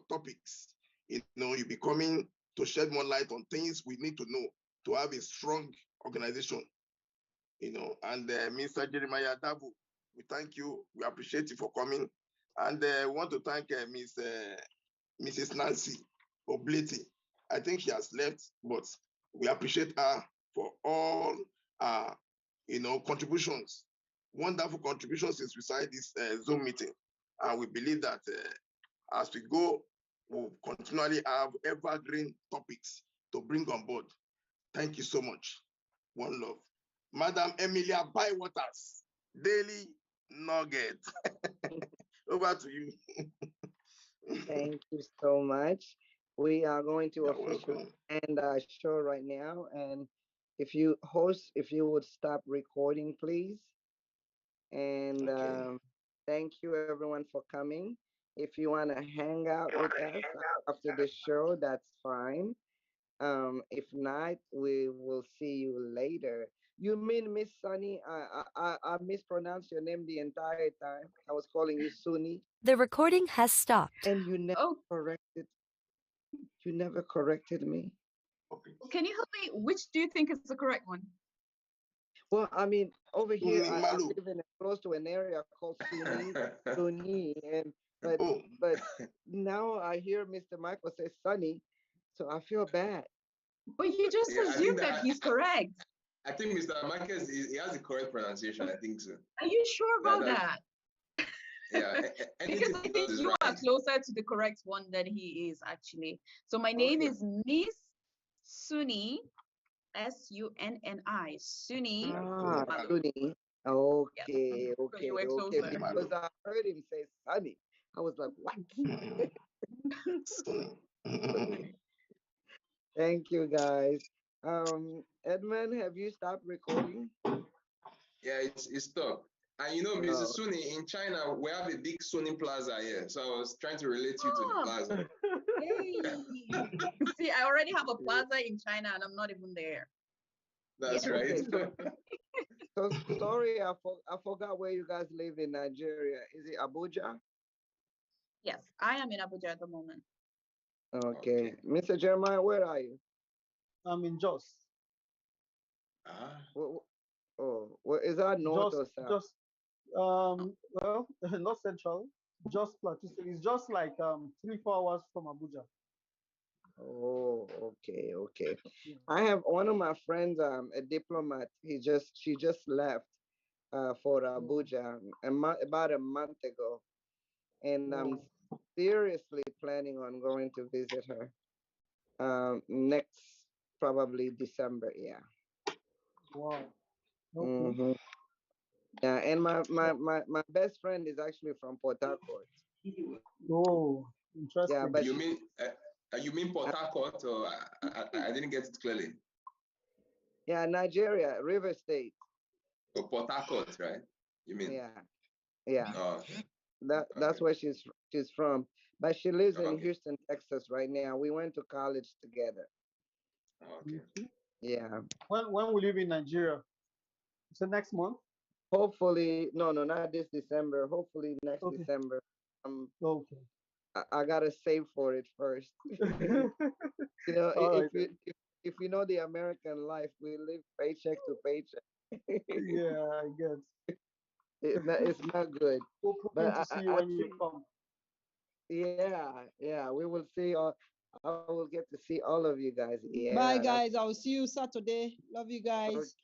topics. You'll be coming to shed more light on things we need to know to have a strong organization. And Mr. Jeremiah Dabu, we thank you. We appreciate you for coming. And we want to thank Mrs. Nancy Obliti. I think she has left, but we appreciate her for all her, contributions. Wonderful contributions since we started this Zoom meeting. And we believe that as we go, we'll continually have evergreen topics to bring on board. Thank you so much. One love. Madam Emilia Bywaters, Daily Nugget. Over to you. Thank you so much. We are going to officially end our show right now. And if you would stop recording, please. And Okay. thank you everyone for coming. If you want to hang out with us after the show, that's fine. If not, we will see you later. You mean Miss Sunny? I mispronounced your name the entire time. I was calling you Sunny. The recording has stopped. And you never Oh, corrected. You never corrected me. Okay. can you help me? Which do you think is the correct one? Well, I mean, over here, I Malu. live in close to an area called Suni, and but Oh, but now I hear Mr. Michael say Sunny, so I feel bad. But you just Yeah, I think assumed that he's correct. I think Mr. Marquez he has the correct pronunciation. I think so. Are you sure about That that? yeah. Because Anything I he think does is you are right. closer to the correct one than he is actually. So my name Okay. is Miss Suni, Sunni, Suni Ah, Malu. Sunny. Yes. Okay, So you okay, were okay. closer. Because I heard him say Sunny, I was like, what? Sunny. Thank you, guys. Edmund, have you stopped recording? Yeah, it's tough. And Oh, Mrs. Suni, in China, we have a big Suni Plaza here. So I was trying to relate you to the Oh, plaza. hey. See, I already have a plaza in China and I'm not even there. That's Yes. right. okay. So sorry, I forgot where you guys live in Nigeria. Is it Abuja? Yes, I am in Abuja at the moment. Okay, Okay. Mr. Jeremiah, where are you? I'm in Jos. Ah, Is that north or south? Just well, not central, just Plateau State. It's just like 3 4 hours from Abuja. Oh, okay, okay. Yeah. I have one of my friends, a diplomat. She just left for Oh, Abuja about a month ago, and I'm oh, seriously planning on going to visit her next probably December. Yeah. wow. Okay. Mm-hmm. Yeah, and my best friend is actually from Port Harcourt. Oh, Yeah, interesting. but she, you mean Port uh, Harcourt? Or I didn't get it clearly. yeah, Nigeria, River State. Oh, Port Harcourt, right? You mean? Yeah, yeah. Oh, okay. That's Okay. where she's from. But she lives in Okay. Houston, Texas right now. We went to college together. Okay. Okay. Yeah. When will you be in Nigeria? So next month? Hopefully, no, not this December. Hopefully next Okay. December. Um, Okay. I gotta save for it first. You know, All right then. if you know the American life, we live paycheck to paycheck. Yeah, I guess. It's not good. Hoping But to see you I when you think, come. yeah, we will see. I will get to see all of you guys. Yeah, Bye, that's guys. I'll see you Saturday. Love you okay. guys.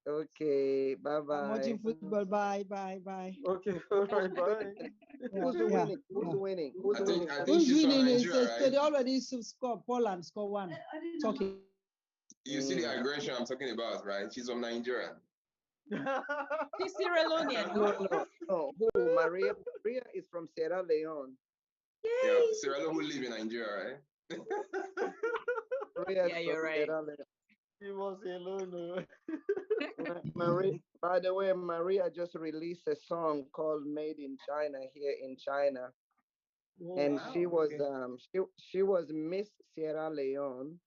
Okay, bye I'm watching bye. football. Bye, bye, bye. Okay. All Who's right. Bye. winning? Yeah, Who's yeah, winning? Who's yeah. winning? Who's winning? I think Who's she's from winning? It Nigeria, says so right? they already scored. Poland score one. Talking. You see the Mm. aggression I'm talking about, right? She's from Nigeria. She's Sierra Leonean, No, no? no, no. Who? Maria is from Sierra Leone. Yeah, Yay. Sierra Leone who live in Nigeria, right? Maria is Yeah, from you're right. Sierra Leone. He was alone. Maria, by the way, Maria just released a song called "Made in China" here in China, Oh and wow. she was Okay. she was Miss Sierra Leone,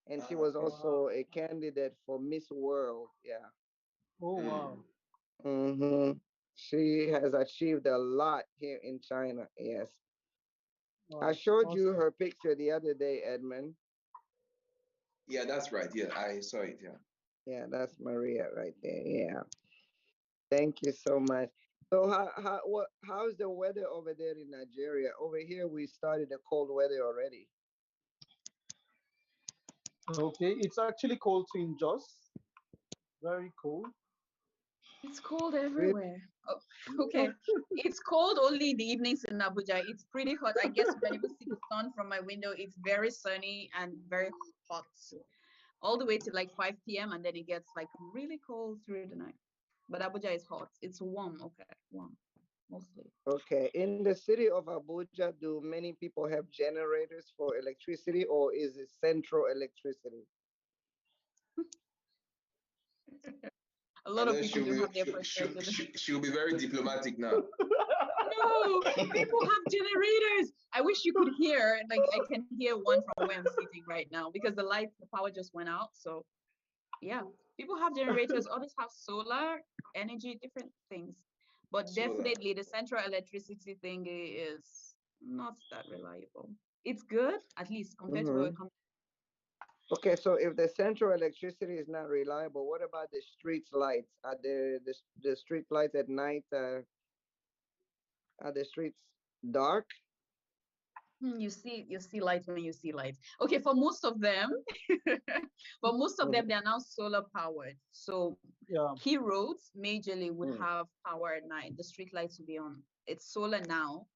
and she was Okay. Wow. also a candidate for Miss World. Yeah. Oh wow. Hmm. Hmm. She has achieved a lot here in China. Yes. I Wow. showed you Awesome. her picture the other day, Edmund. Yeah, that's right. Yeah, I saw it. Yeah. Yeah, that's Maria right there. Yeah. Thank you so much. So how's the weather over there in Nigeria? Over here we started the cold weather already. Okay. It's actually cold to in Jos. Very cold. It's cold Really? everywhere. Oh, okay. It's cold only in the evenings in Abuja. It's pretty hot. I guess you can even see the sun from my window. It's very sunny and very hot all the way to like 5 p.m. and then it gets like really cold through the night. But Abuja is hot. It's warm. Okay, warm mostly. Okay. In the city of Abuja, do many people have generators for electricity or is it central electricity? A lot of people do have their perspectives. She'll be very diplomatic now. No, people have generators. I wish you could hear, like I can hear one from where I'm sitting right now because the power just went out. So yeah, people have generators, others have solar energy, different things. But definitely the central electricity thing is not that reliable. It's good, at least compared to where it comes. Okay, so if the central electricity is not reliable, what about the street lights? Are the street lights at night? Are the streets dark? You see lights when you see lights. Okay, for most of them, they are now solar powered. So key roads majorly would have power at night. The street lights will be on. It's solar now,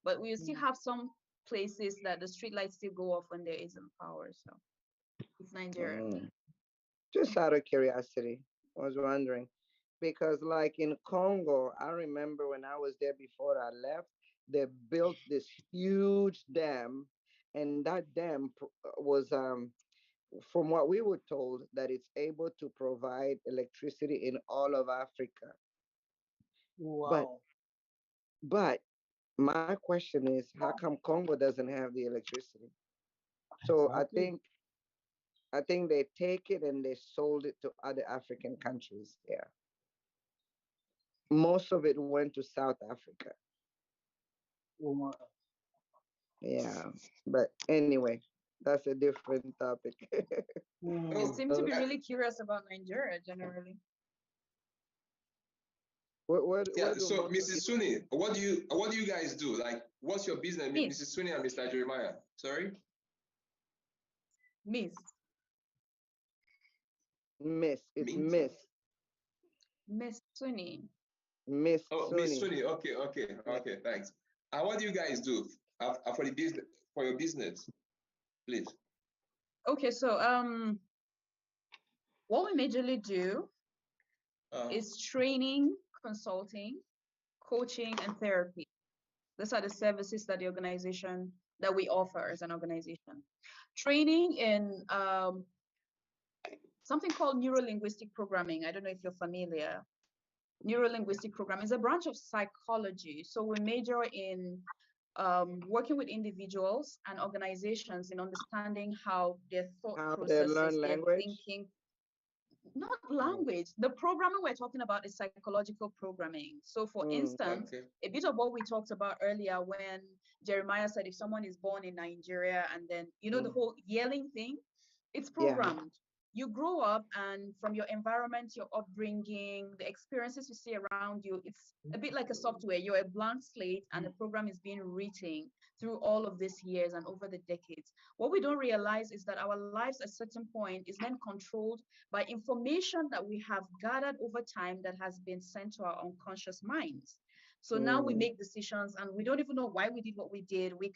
but we still have some places that the street lights still go off when there isn't power. So it's Nigeria. Just out of curiosity, I was wondering because, like in Congo, I remember when I was there before I left, they built this huge dam, and that dam was, from what we were told, that it's able to provide electricity in all of Africa. Wow. But my question is, how come Congo doesn't have the electricity? So Exactly. I think they take it and they sold it to other African countries. Yeah. Most of it went to South Africa. Wow. Yeah. But anyway, that's a different topic. You seem to be really curious about Nigeria generally. So Mrs. Suni, what do you guys do? Like, what's your business, Mrs. Suni and Mr. Jeremiah? Sorry? Miss. It's Miss. Miss Suni. Miss Suni. Miss Suni. Okay, thanks. And what do you guys do for the business, for your business, please? Okay, so what we majorly do is training, consulting, coaching, and therapy. These are the services that that we offer as an organization. Training in something called neuro-linguistic programming. I don't know if you're familiar. Neuro-linguistic programming is a branch of psychology. So we major in working with individuals and organizations in understanding how their thought processes, their thinking. Not language. The programming we're talking about is psychological programming. So for instance, a bit of what we talked about earlier when Jeremiah said if someone is born in Nigeria and then, the whole yelling thing, it's programmed. You grow up and from your environment, your upbringing, the experiences you see around you, it's a bit like a software. You're a blank slate and the program is being written through all of these years and over the decades. What we don't realize is that our lives at a certain point is then controlled by information that we have gathered over time that has been sent to our unconscious minds. So now we make decisions and we don't even know why we did what we did. We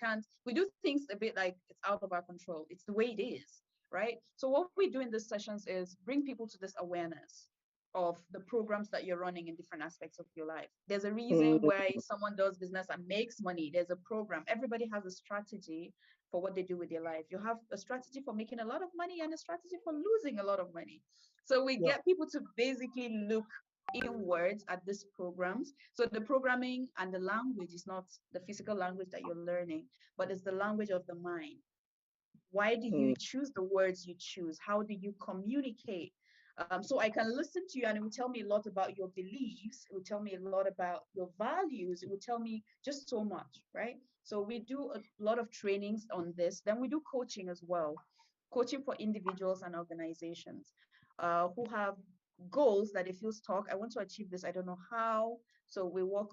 do things a bit like it's out of our control. It's the way it is, right? So what we do in these sessions is bring people to this awareness of the programs that you're running in different aspects of your life. There's a reason why someone does business and makes money. There's a program. Everybody has a strategy for what they do with their life. You have a strategy for making a lot of money and a strategy for losing a lot of money. So we get people to basically look inwards at these programs. So the programming and the language is not the physical language that you're learning, but it's the language of the mind. Why do you choose the words you choose? How do you communicate? So I can listen to you and it will tell me a lot about your beliefs. It will tell me a lot about your values. It will tell me just so much, right? So we do a lot of trainings on this. Then we do coaching as well. Coaching for individuals and organizations who have goals that they feel stuck. I want to achieve this. I don't know how. So we work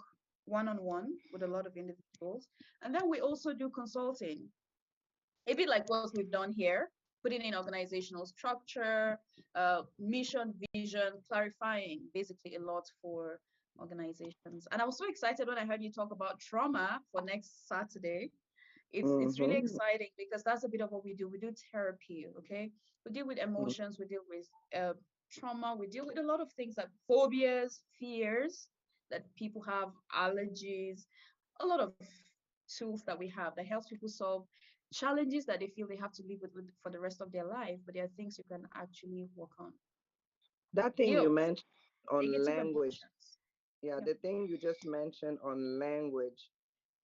one-on-one with a lot of individuals. And then we also do consulting. A bit like what we've done here, putting in organizational structure, mission, vision, clarifying basically a lot for organizations. And I was so excited when I heard you talk about trauma for next Saturday. It's really exciting because that's a bit of what we do. We do therapy, okay? We deal with emotions, we deal with trauma, we deal with a lot of things like phobias, fears that people have, allergies, a lot of tools that we have that helps people solve challenges that they feel they have to live with for the rest of their life, but there are things you can actually work on. That thing you mentioned, on negative language. emotions. Yeah, the thing you just mentioned on language,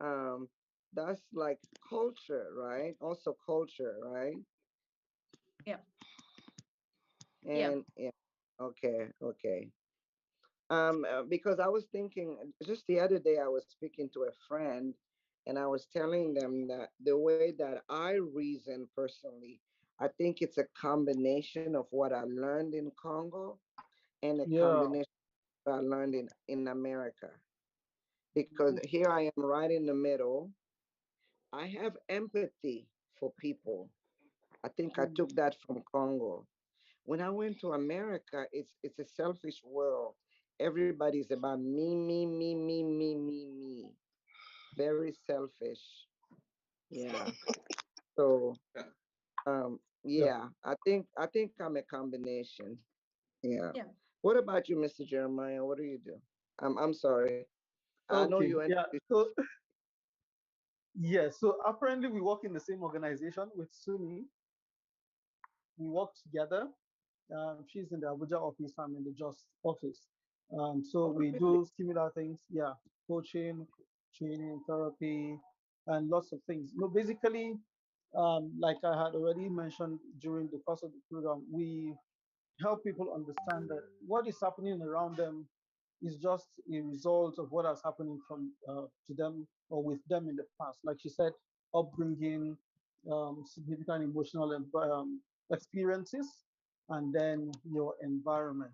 um, that's like culture, right? Also culture, right? Yeah. Yeah. And yeah, okay, okay. Because I was thinking just the other day, I was speaking to a friend, and I was telling them that the way that I reason personally, I think it's a combination of what I learned in Congo and a Yeah. combination of what I learned in America. Because here I am right in the middle. I have empathy for people. I think I took that from Congo. When I went to America, it's a selfish world. Everybody's about me, me, me, me, me, me, me. Very selfish. Yeah. So Yeah. yeah, I think I'm a combination. Yeah. Yeah. What about you, Mr. Jeremiah? What do you do? I'm sorry. I know Okay. you Yeah. So yes. So apparently we work in the same organization with Suni. We work together. She's in the Abuja office. I'm in the Just office. So Oh, we really? do similar things. Yeah, coaching, training, therapy, and lots of things. Basically, like I had already mentioned during the course of the program, we help people understand that what is happening around them is just a result of what has happening from to them or with them in the past. Like she said, upbringing, significant emotional experiences, and then your environment.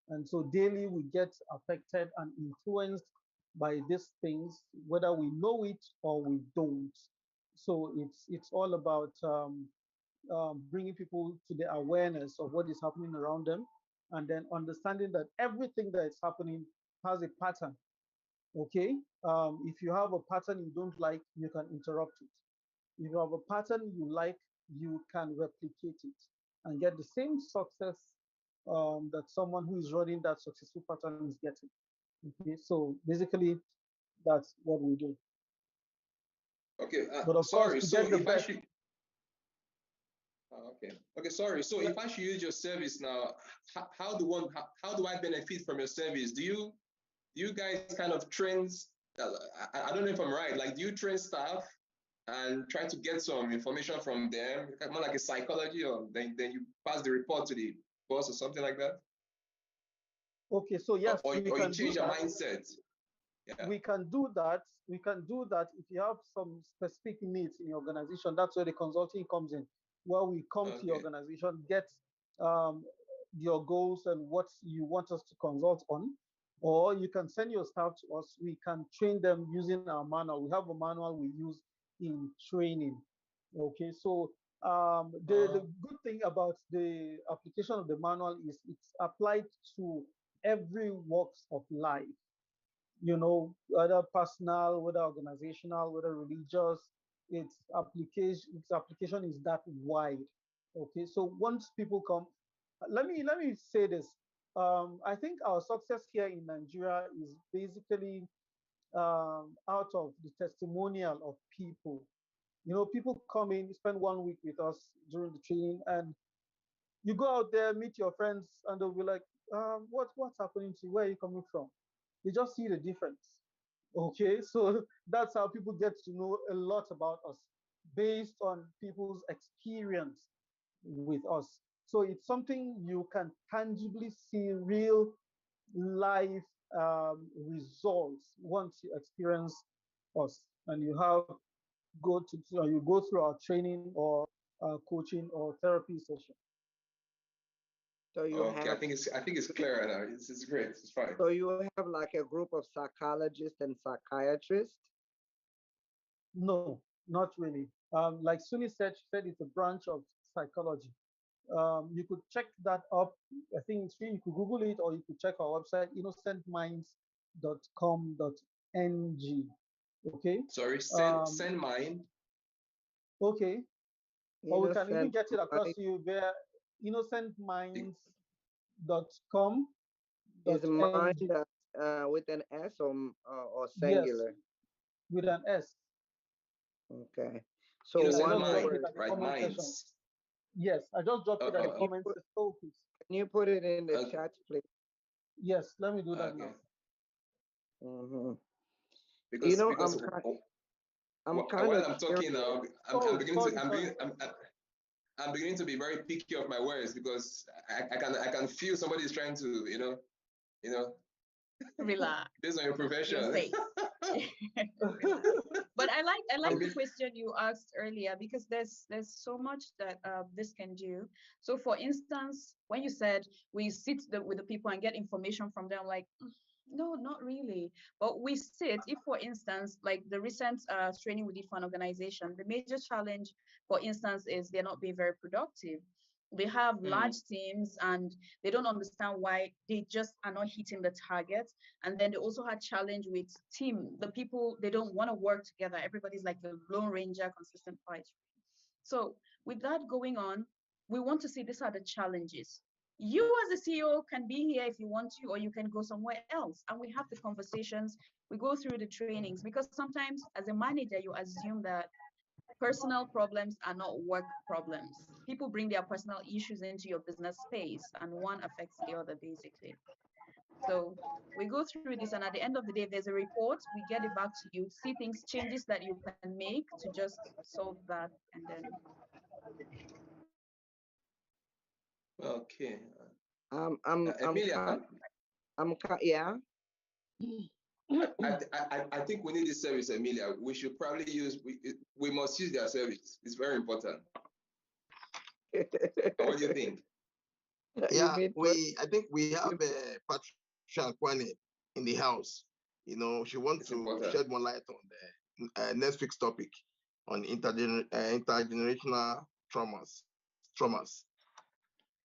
And so daily we get affected and influenced by these things, whether we know it or we don't. So it's all about bringing people to the awareness of what is happening around them, and then understanding that everything that is happening has a pattern. Okay, if you have a pattern you don't like, you can interrupt it. If you have a pattern you like, you can replicate it and get the same success that someone who is running that successful pattern is getting. Okay, so basically that's what we do. Okay, But of course, sorry. to So get the if I best, should, okay, sorry. So le- if I should use your service now, how do I benefit from your service? Do you guys kind of train? I don't know if I'm right. Like, do you train staff and try to get some information from them, more like a psychology, or then you pass the report to the boss or something like that, okay, so or, yes, or, we or you can do change your that. mindset? Yeah. We can do that if you have some specific needs in your organization. That's where the consulting comes in, where we come to your Okay. organization, get um, your goals and what you want us to consult on, or you can send your staff to us. We can train them using our manual. We have a manual we use in training. Okay, so the good thing about the application of the manual is it's applied to every walks of life, whether personal, whether organizational, whether religious. Its application is that wide. Okay, so once people come, let me say this. I think our success here in Nigeria is basically out of the testimonial of people. People come in, spend 1 week with us during the training, and you go out there, meet your friends, and they'll be like, what's happening to you? Where are you coming from? They just see the difference. Okay, so that's how people get to know a lot about us based on people's experience with us. So it's something you can tangibly see real life results once you experience us and you go through our training or coaching or therapy session. So you Okay, I have think it's clear now. It's great. It's fine. so you have like a group of psychologists and psychiatrists. No, not really. Like Suni said, she said it's a branch of psychology. You could check that up. I think it's free. You could Google it, or you could check our website, innocentminds.com.ng. Okay. Sorry, Um, send mine. okay. Or we can even Innocent get it across mind to you via innocentminds.com.ng. is mind with an S or Yes, singular. with an S. Okay. So And I Innocent just one dropped it mind, word. at the right? comment section. Minds. Yes, I just dropped it at Can the Uh, you comment put section. Oh, please. can you put it in the uh, chat, please? Yes, let me do that now. Mm-hmm. Because I'm while I'm talking now, I'm beginning to be very picky of my words because I can feel somebody is trying to relax. Based on your profession. You're safe. But I like the question you asked earlier because there's so much that this can do. So for instance, when you said we sit with the people and get information from them, like no, not really. But we sit, if for instance, like the recent training we did for an organization, the major challenge, for instance, is they're not being very productive. They have large teams and they don't understand why they just are not hitting the target. And then they also had challenge with team. The people, they don't want to work together. Everybody's like the Lone Ranger, consistent fight. So with that going on, we want to see these are the challenges. You as a CEO can be here if you want to, or you can go somewhere else. And we have the conversations, we go through the trainings, because sometimes as a manager, you assume that personal problems are not work problems. People bring their personal issues into your business space, and one affects the other, basically. So we go through this, and at the end of the day, there's a report. We get it back to you, see things, changes that you can make to just solve that, and then. Okay. Emilia. Yeah. I think we need this service, Emilia. We should probably we must use their service. It's very important. What do you think? Yeah, I think we have Patricia Kwane in the house. She wants to shed more light on the next week's topic on intergenerational traumas.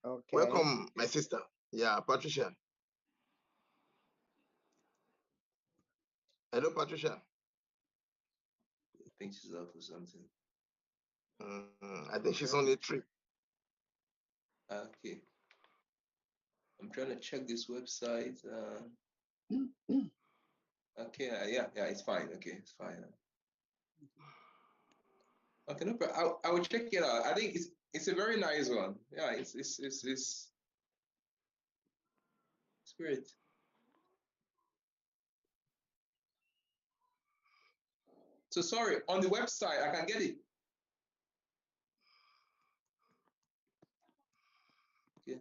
Okay. Welcome, my sister. Yeah, Patricia. Hello, Patricia. I think she's out for something. I think she's on a trip. Okay. I'm trying to check this website. Okay, yeah, it's fine. Okay, it's fine. Okay, no problem. I will check it out. I think it's a very nice one. Yeah, it's great. So sorry, on the website I can get it. Okay.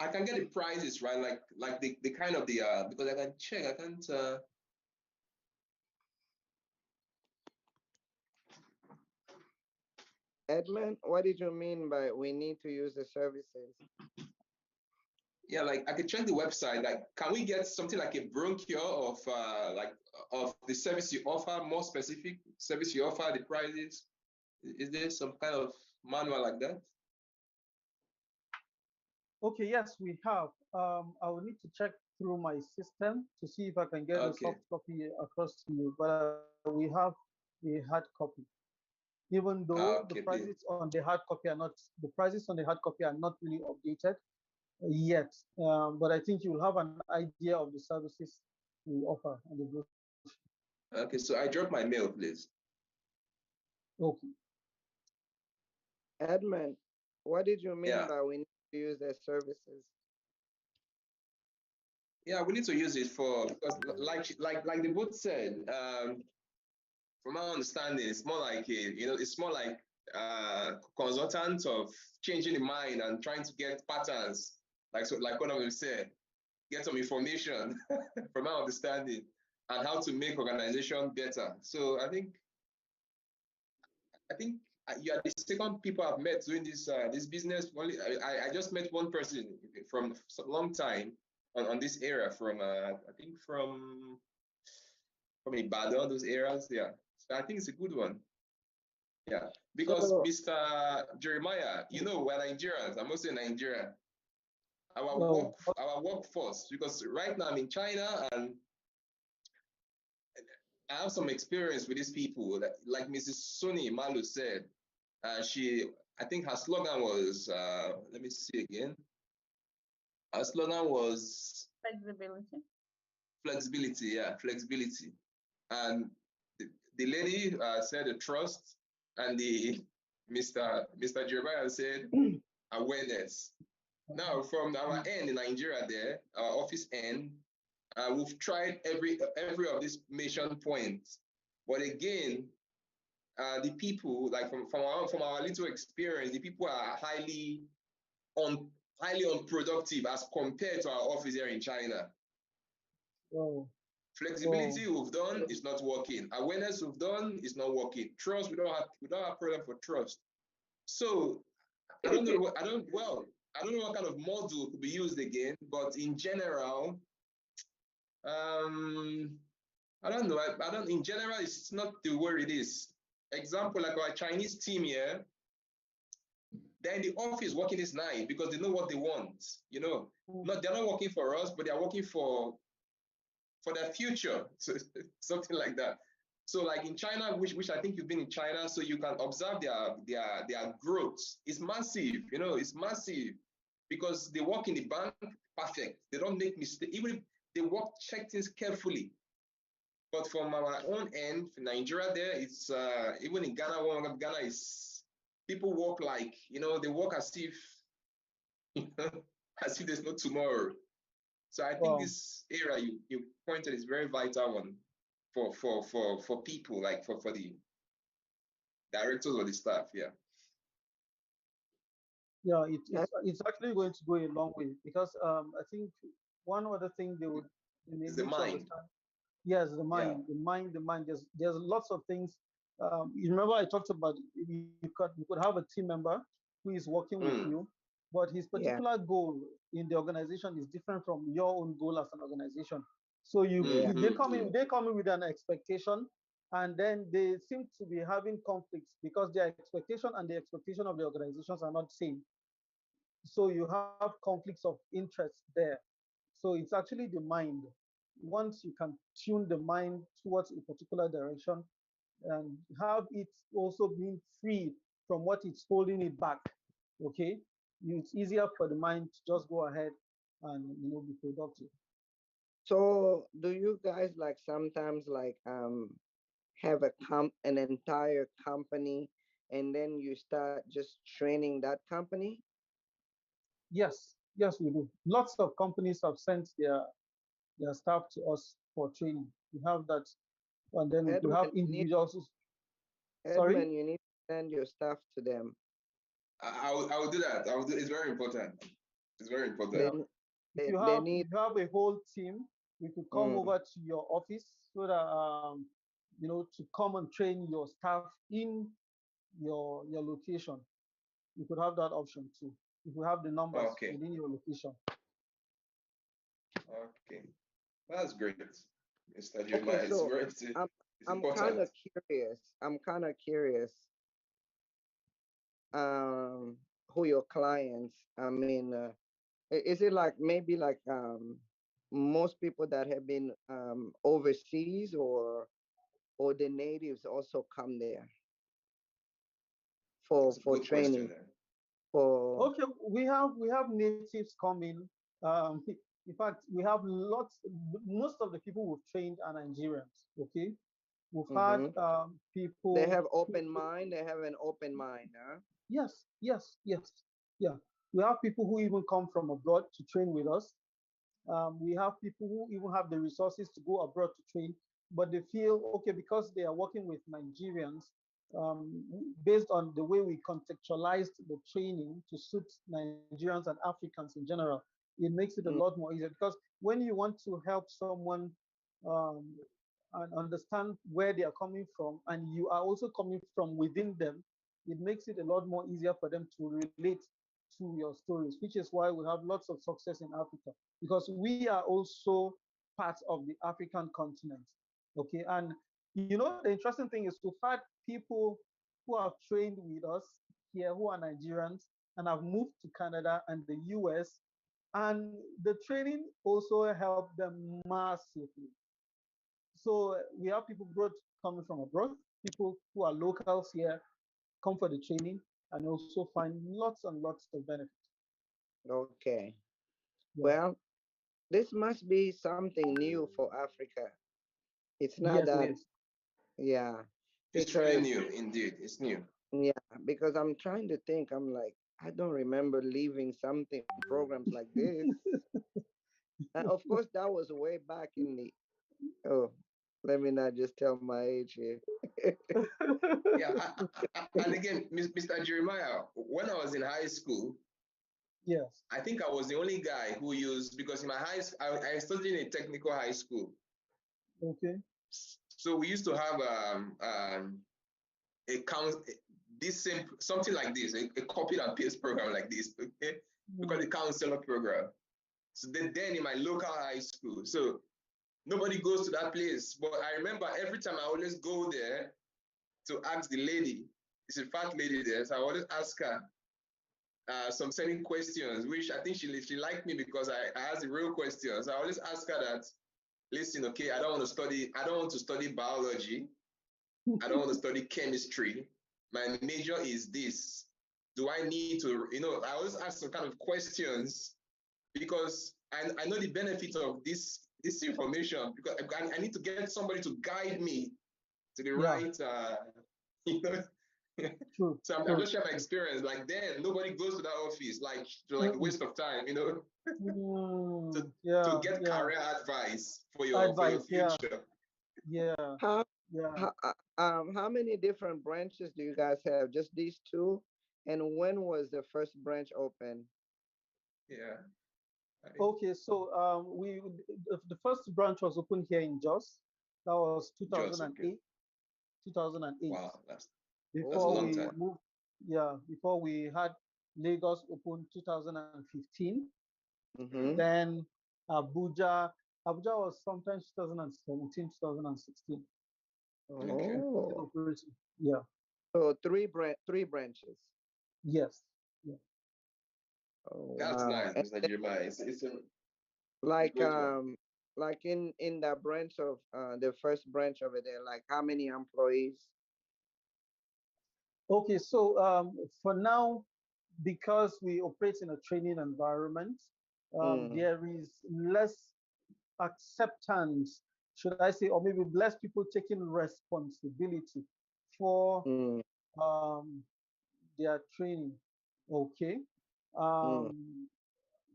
I can get the prices, right? Like the kind of the because I can check. I can't. Edmund, what did you mean by we need to use the services? Yeah, like I can check the website. Like, can we get something like a brochure of the service you offer, more specific service you offer, the prices? Is there some kind of manual like that? Okay, yes, we have. I will need to check through my system to see if I can get a soft copy across to you. But we have a hard copy. Even though the prices on the hard copy are not really updated yet, but I think you will have an idea of the services we offer on the brochure. Okay, so I dropped my mail, please. Okay. Edmund, what did you mean by we need to use their services? Yeah, we need to use it because like the both said, from my understanding, it's more like it's more like consultant of changing the mind and trying to get patterns, like one of them said, get some information from my understanding and how to make organization better. So I think you are the second people I've met doing this business. I just met one person from a long time on this area from I think from Ibadan, those areas. Yeah, so I think it's a good one. Yeah, because Mr. Jeremiah, we're Nigerians. I'm also Nigerian. Our workforce, because right now I'm in China and I have some experience with these people. That, like Mrs. Soni Malu said, I think her slogan was, let me see again. Her slogan was flexibility. Flexibility, yeah, flexibility. And the lady said trust, and the Mr. Jeremiah said awareness. Now, from our end in Nigeria, there, our office end, we've tried every of these mission points, but again, the people, like from our little experience, the people are highly unproductive as compared to our office here in China. Oh. Flexibility we've done is not working. Awareness we've done is not working. Trust, we don't have problem for trust. So I don't know what kind of model could be used again, but in general, I don't know. In general, it's not the way it is. Example, like our Chinese team here, they're in the office working this night because they know what they want. You know, they're not working for us, but they're working for their future, so, something like that. So, like in China, which I think you've been in China, so you can observe their growth. It's massive. You know, it's massive because they work in the bank perfect. They don't make mistakes. Even if they check things carefully. But from our own end, Nigeria, there, it's even in Ghana. One of Ghana is people work like, you know, they work as if as if there's no tomorrow. So I think this area you pointed is very vital one for people, like for the directors or the staff. Yeah. Yeah, it's actually going to go a long way because I think one other thing they need the to mind. understand. Yes, the mind, yeah. the mind. There's lots of things. You remember I talked about you could have a team member who is working with you, but his particular goal in the organization is different from your own goal as an organization. So they come in with an expectation, and then they seem to be having conflicts because their expectation and the expectation of the organizations are not same. So you have conflicts of interest there. So it's actually the mind. Once you can tune the mind towards a particular direction and have it also being freed from what it's holding it back, okay, it's easier for the mind to just go ahead and be productive. So do you guys like sometimes like have an entire company and then you start just training that company? Yes, we do. Lots of companies have sent their staff to us for training. We have that, and then we could have individuals. Sorry, Edmund, you need to send your stuff to them. I will do that. It's very important. It's very important. If you have a whole team, we could come over to your office so that to come and train your staff in your location. You could have that option too. If you have the numbers within your location. Okay, that's great, Mr. Okay, so I'm kind of curious. Who your clients? I mean, is it like maybe like most people that have been overseas, or the natives also come there for training? Okay, we have natives coming. In fact, we have most of the people we've trained are Nigerians. Okay, we've had people. They have open mind. They have an open mind, huh? Yes. Yeah, we have people who even come from abroad to train with us. We have people who even have the resources to go abroad to train, but they feel okay because they are working with Nigerians. Based on the way we contextualized the training to suit Nigerians and Africans in general, it makes it a lot more easier because when you want to help someone and understand where they are coming from, and you are also coming from within them, it makes it a lot more easier for them to relate to your stories, which is why we have lots of success in Africa because we are also part of the African continent. Okay, and the interesting thing is we've had people who have trained with us here who are Nigerians and have moved to Canada and the US, and the training also helped them massively. So we have people coming from abroad, people who are locals here come for the training and also find lots and lots of benefits. Okay. Yeah. Well, this must be something new for Africa. It's not that. Yeah. It's really new, indeed. It's new. Yeah, because I'm trying to think. I'm like, I don't remember leaving something programs like this. Of course, that was way back in the. Oh, let me not just tell my age here. Yeah, and again, Mr. Jeremiah, when I was in high school, Yes. I think I was the only guy who used, because in my I studied in a technical high school. Okay. So we used to have a count this same something like this, a copy and paste program like this, okay? Because the counselor program. So then in my local high school, so nobody goes to that place. But I remember every time I always go there to ask the lady. It's a fat lady there, so I always ask her some certain questions, which I think she liked me because I asked the real questions. I always ask her that, listen, okay, I don't want to study biology. I don't want to study chemistry. My major is this. Do I need to, I always ask some kind of questions because I know the benefit of this information, because I need to get somebody to guide me to the right, you know. True. So I'm just sharing my experience. Like then, nobody goes to that office, like a waste of time, to get career advice for your future. Yeah. How how many different branches do you guys have? Just these two? And when was the first branch open? Yeah. Okay, so the first branch was opened here in Jos. That was 2008. 2008. Wow, that's a Before long we time. moved, before we had Lagos open 2015. Then Abuja was sometime 2017, 2016. Oh, Yeah. so three branches. Yes. Yeah. Oh That's wow. nice, Mr. Jeremiah. It's a Like great one. like in that branch of the first branch over there, like how many employees? Okay, so for now, because we operate in a training environment, there is less acceptance, should I say, or maybe less people taking responsibility for their training. Okay.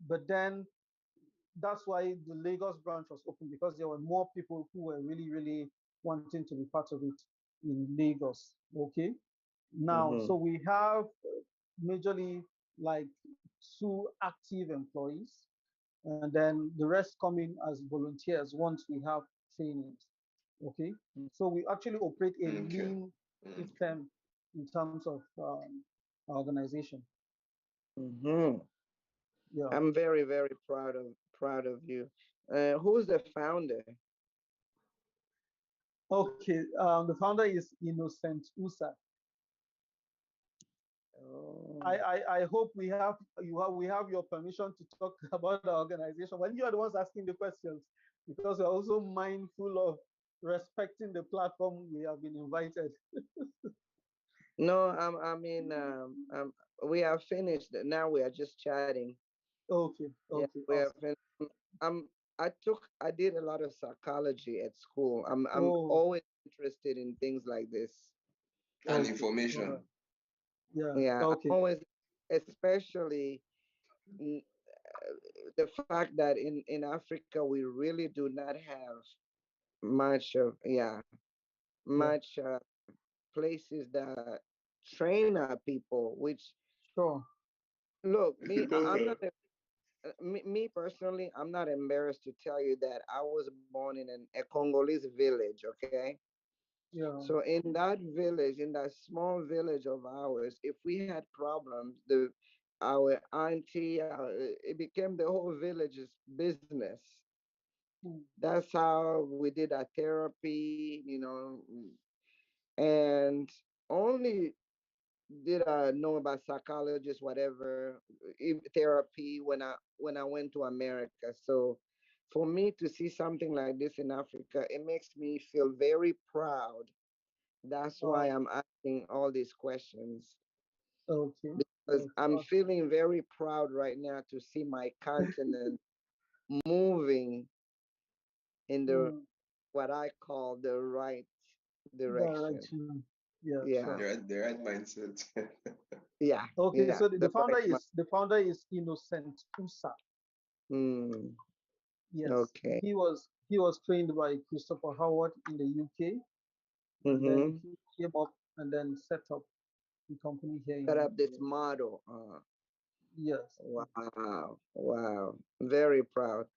But then that's why the Lagos branch was open, because there were more people who were really, really wanting to be part of it in Lagos. Okay. Now, so we have majorly like 2 active employees, and then the rest coming as volunteers once we have trainings. Okay. So we actually operate a lean system in terms of organization. Yeah. I'm very, very proud of you. Who's the founder? Okay, the founder is Innocent Usa. Oh. I hope we have your permission to talk about the organization when you are the ones asking the questions, because we're also mindful of respecting the platform we have been invited. No, I mean, we are finished. Now we are just chatting. Okay, Yeah, okay, we are awesome. finished. I did a lot of psychology at school. I'm Oh, always interested in things like this. And okay, information. yeah, Yeah, I'm okay, always, especially the fact that in Africa we really do not have much of much places that train our people. Which sure. look, I'm not me personally, I'm not embarrassed to tell you that I was born in a Congolese village, okay? Yeah. So in that village, in that small village of ours, if we had problems, the our auntie, it became the whole village's business. That's how we did our therapy, and only did I know about psychologists, whatever, therapy when I went to America. So for me to see something like this in Africa, it makes me feel very proud. That's why I'm asking all these questions, Okay. because I'm feeling very proud right now to see my continent moving in the what I call the right direction. Direction. The right mindset. Yeah. Okay, yeah, so the right founder is Innocent Usa. Yes. Okay. He was trained by Christopher Howard in the UK, and then he came up and then set up the company here. Set up this model. Yes. Wow. Wow. Very proud.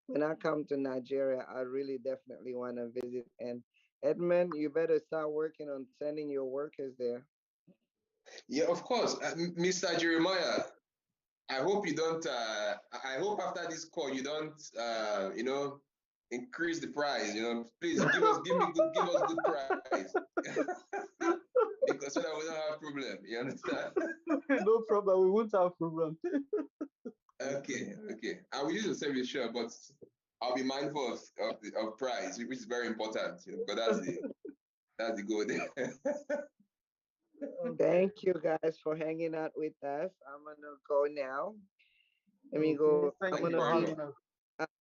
When I come to Nigeria, I really definitely want to visit. And Edmund, you better start working on sending your workers there. Yeah, of course. Mr. Jeremiah, I hope you don't, I hope after this call, you don't, increase the price, please give us good price. Because so that we don't have problem, you understand? No problem, we won't have problem. Okay. I will use the service, sure, but I'll be mindful of price, which is very important, but that's the goal there. Thank you guys for hanging out with us. I'm gonna go now. Let me go. Thank I'm you gonna for do. having us.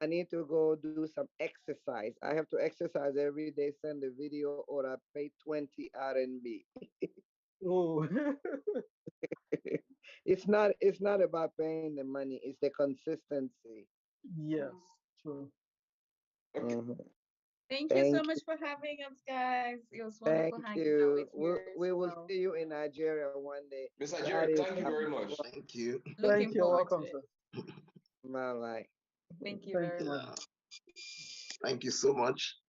I need to go do some exercise. I have to exercise every day. Send a video, or I pay 20 RMB. Oh. It's not about paying the money. It's the consistency. Yes, true. Okay. Thank you so much for having us, guys. It was wonderful hanging out with you. We will see you in Nigeria one day. Mr. Jared, thank you very much. Thank you. Thank you. Welcome, sir. Bye. Thank you very much. Thank you so much.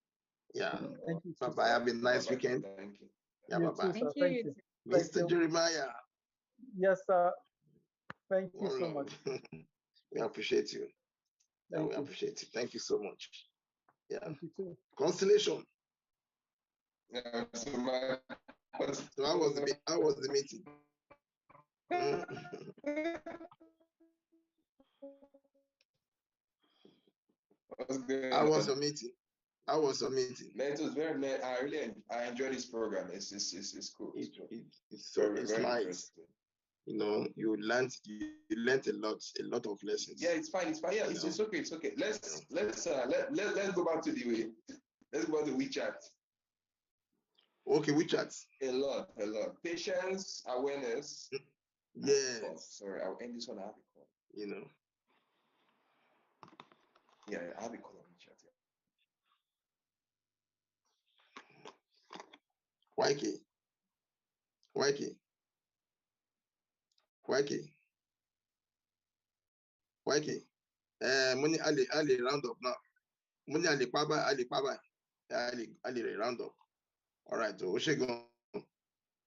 Yeah. Thank you. Bye-bye. Have a nice weekend. Thank you. Yeah, You bye-bye. too, sir. Thank you. Mr. Jeremiah. Yes, sir. Thank you so much. We appreciate you. Thank we you. appreciate you. Thank you so much. Yeah. Thank you too. Constellation. Yeah, so how was the meeting? How was your meeting? How was your meeting? Man, it was very, man, I enjoy this program. It's cool. It's very nice. You learned a lot of lessons. Yeah, it's fine. Yeah, it's okay. Let's go back to the way. Let's go back to WeChat. Okay, WeChat. A lot. Patience, awareness. Yes. Oh, sorry, I'll end this one. I have a call. Yeah, I have a call on WeChat. Yeah. YK. Money Ali round up now. Money Ali Paba. Ali round up. All right, so what's she going?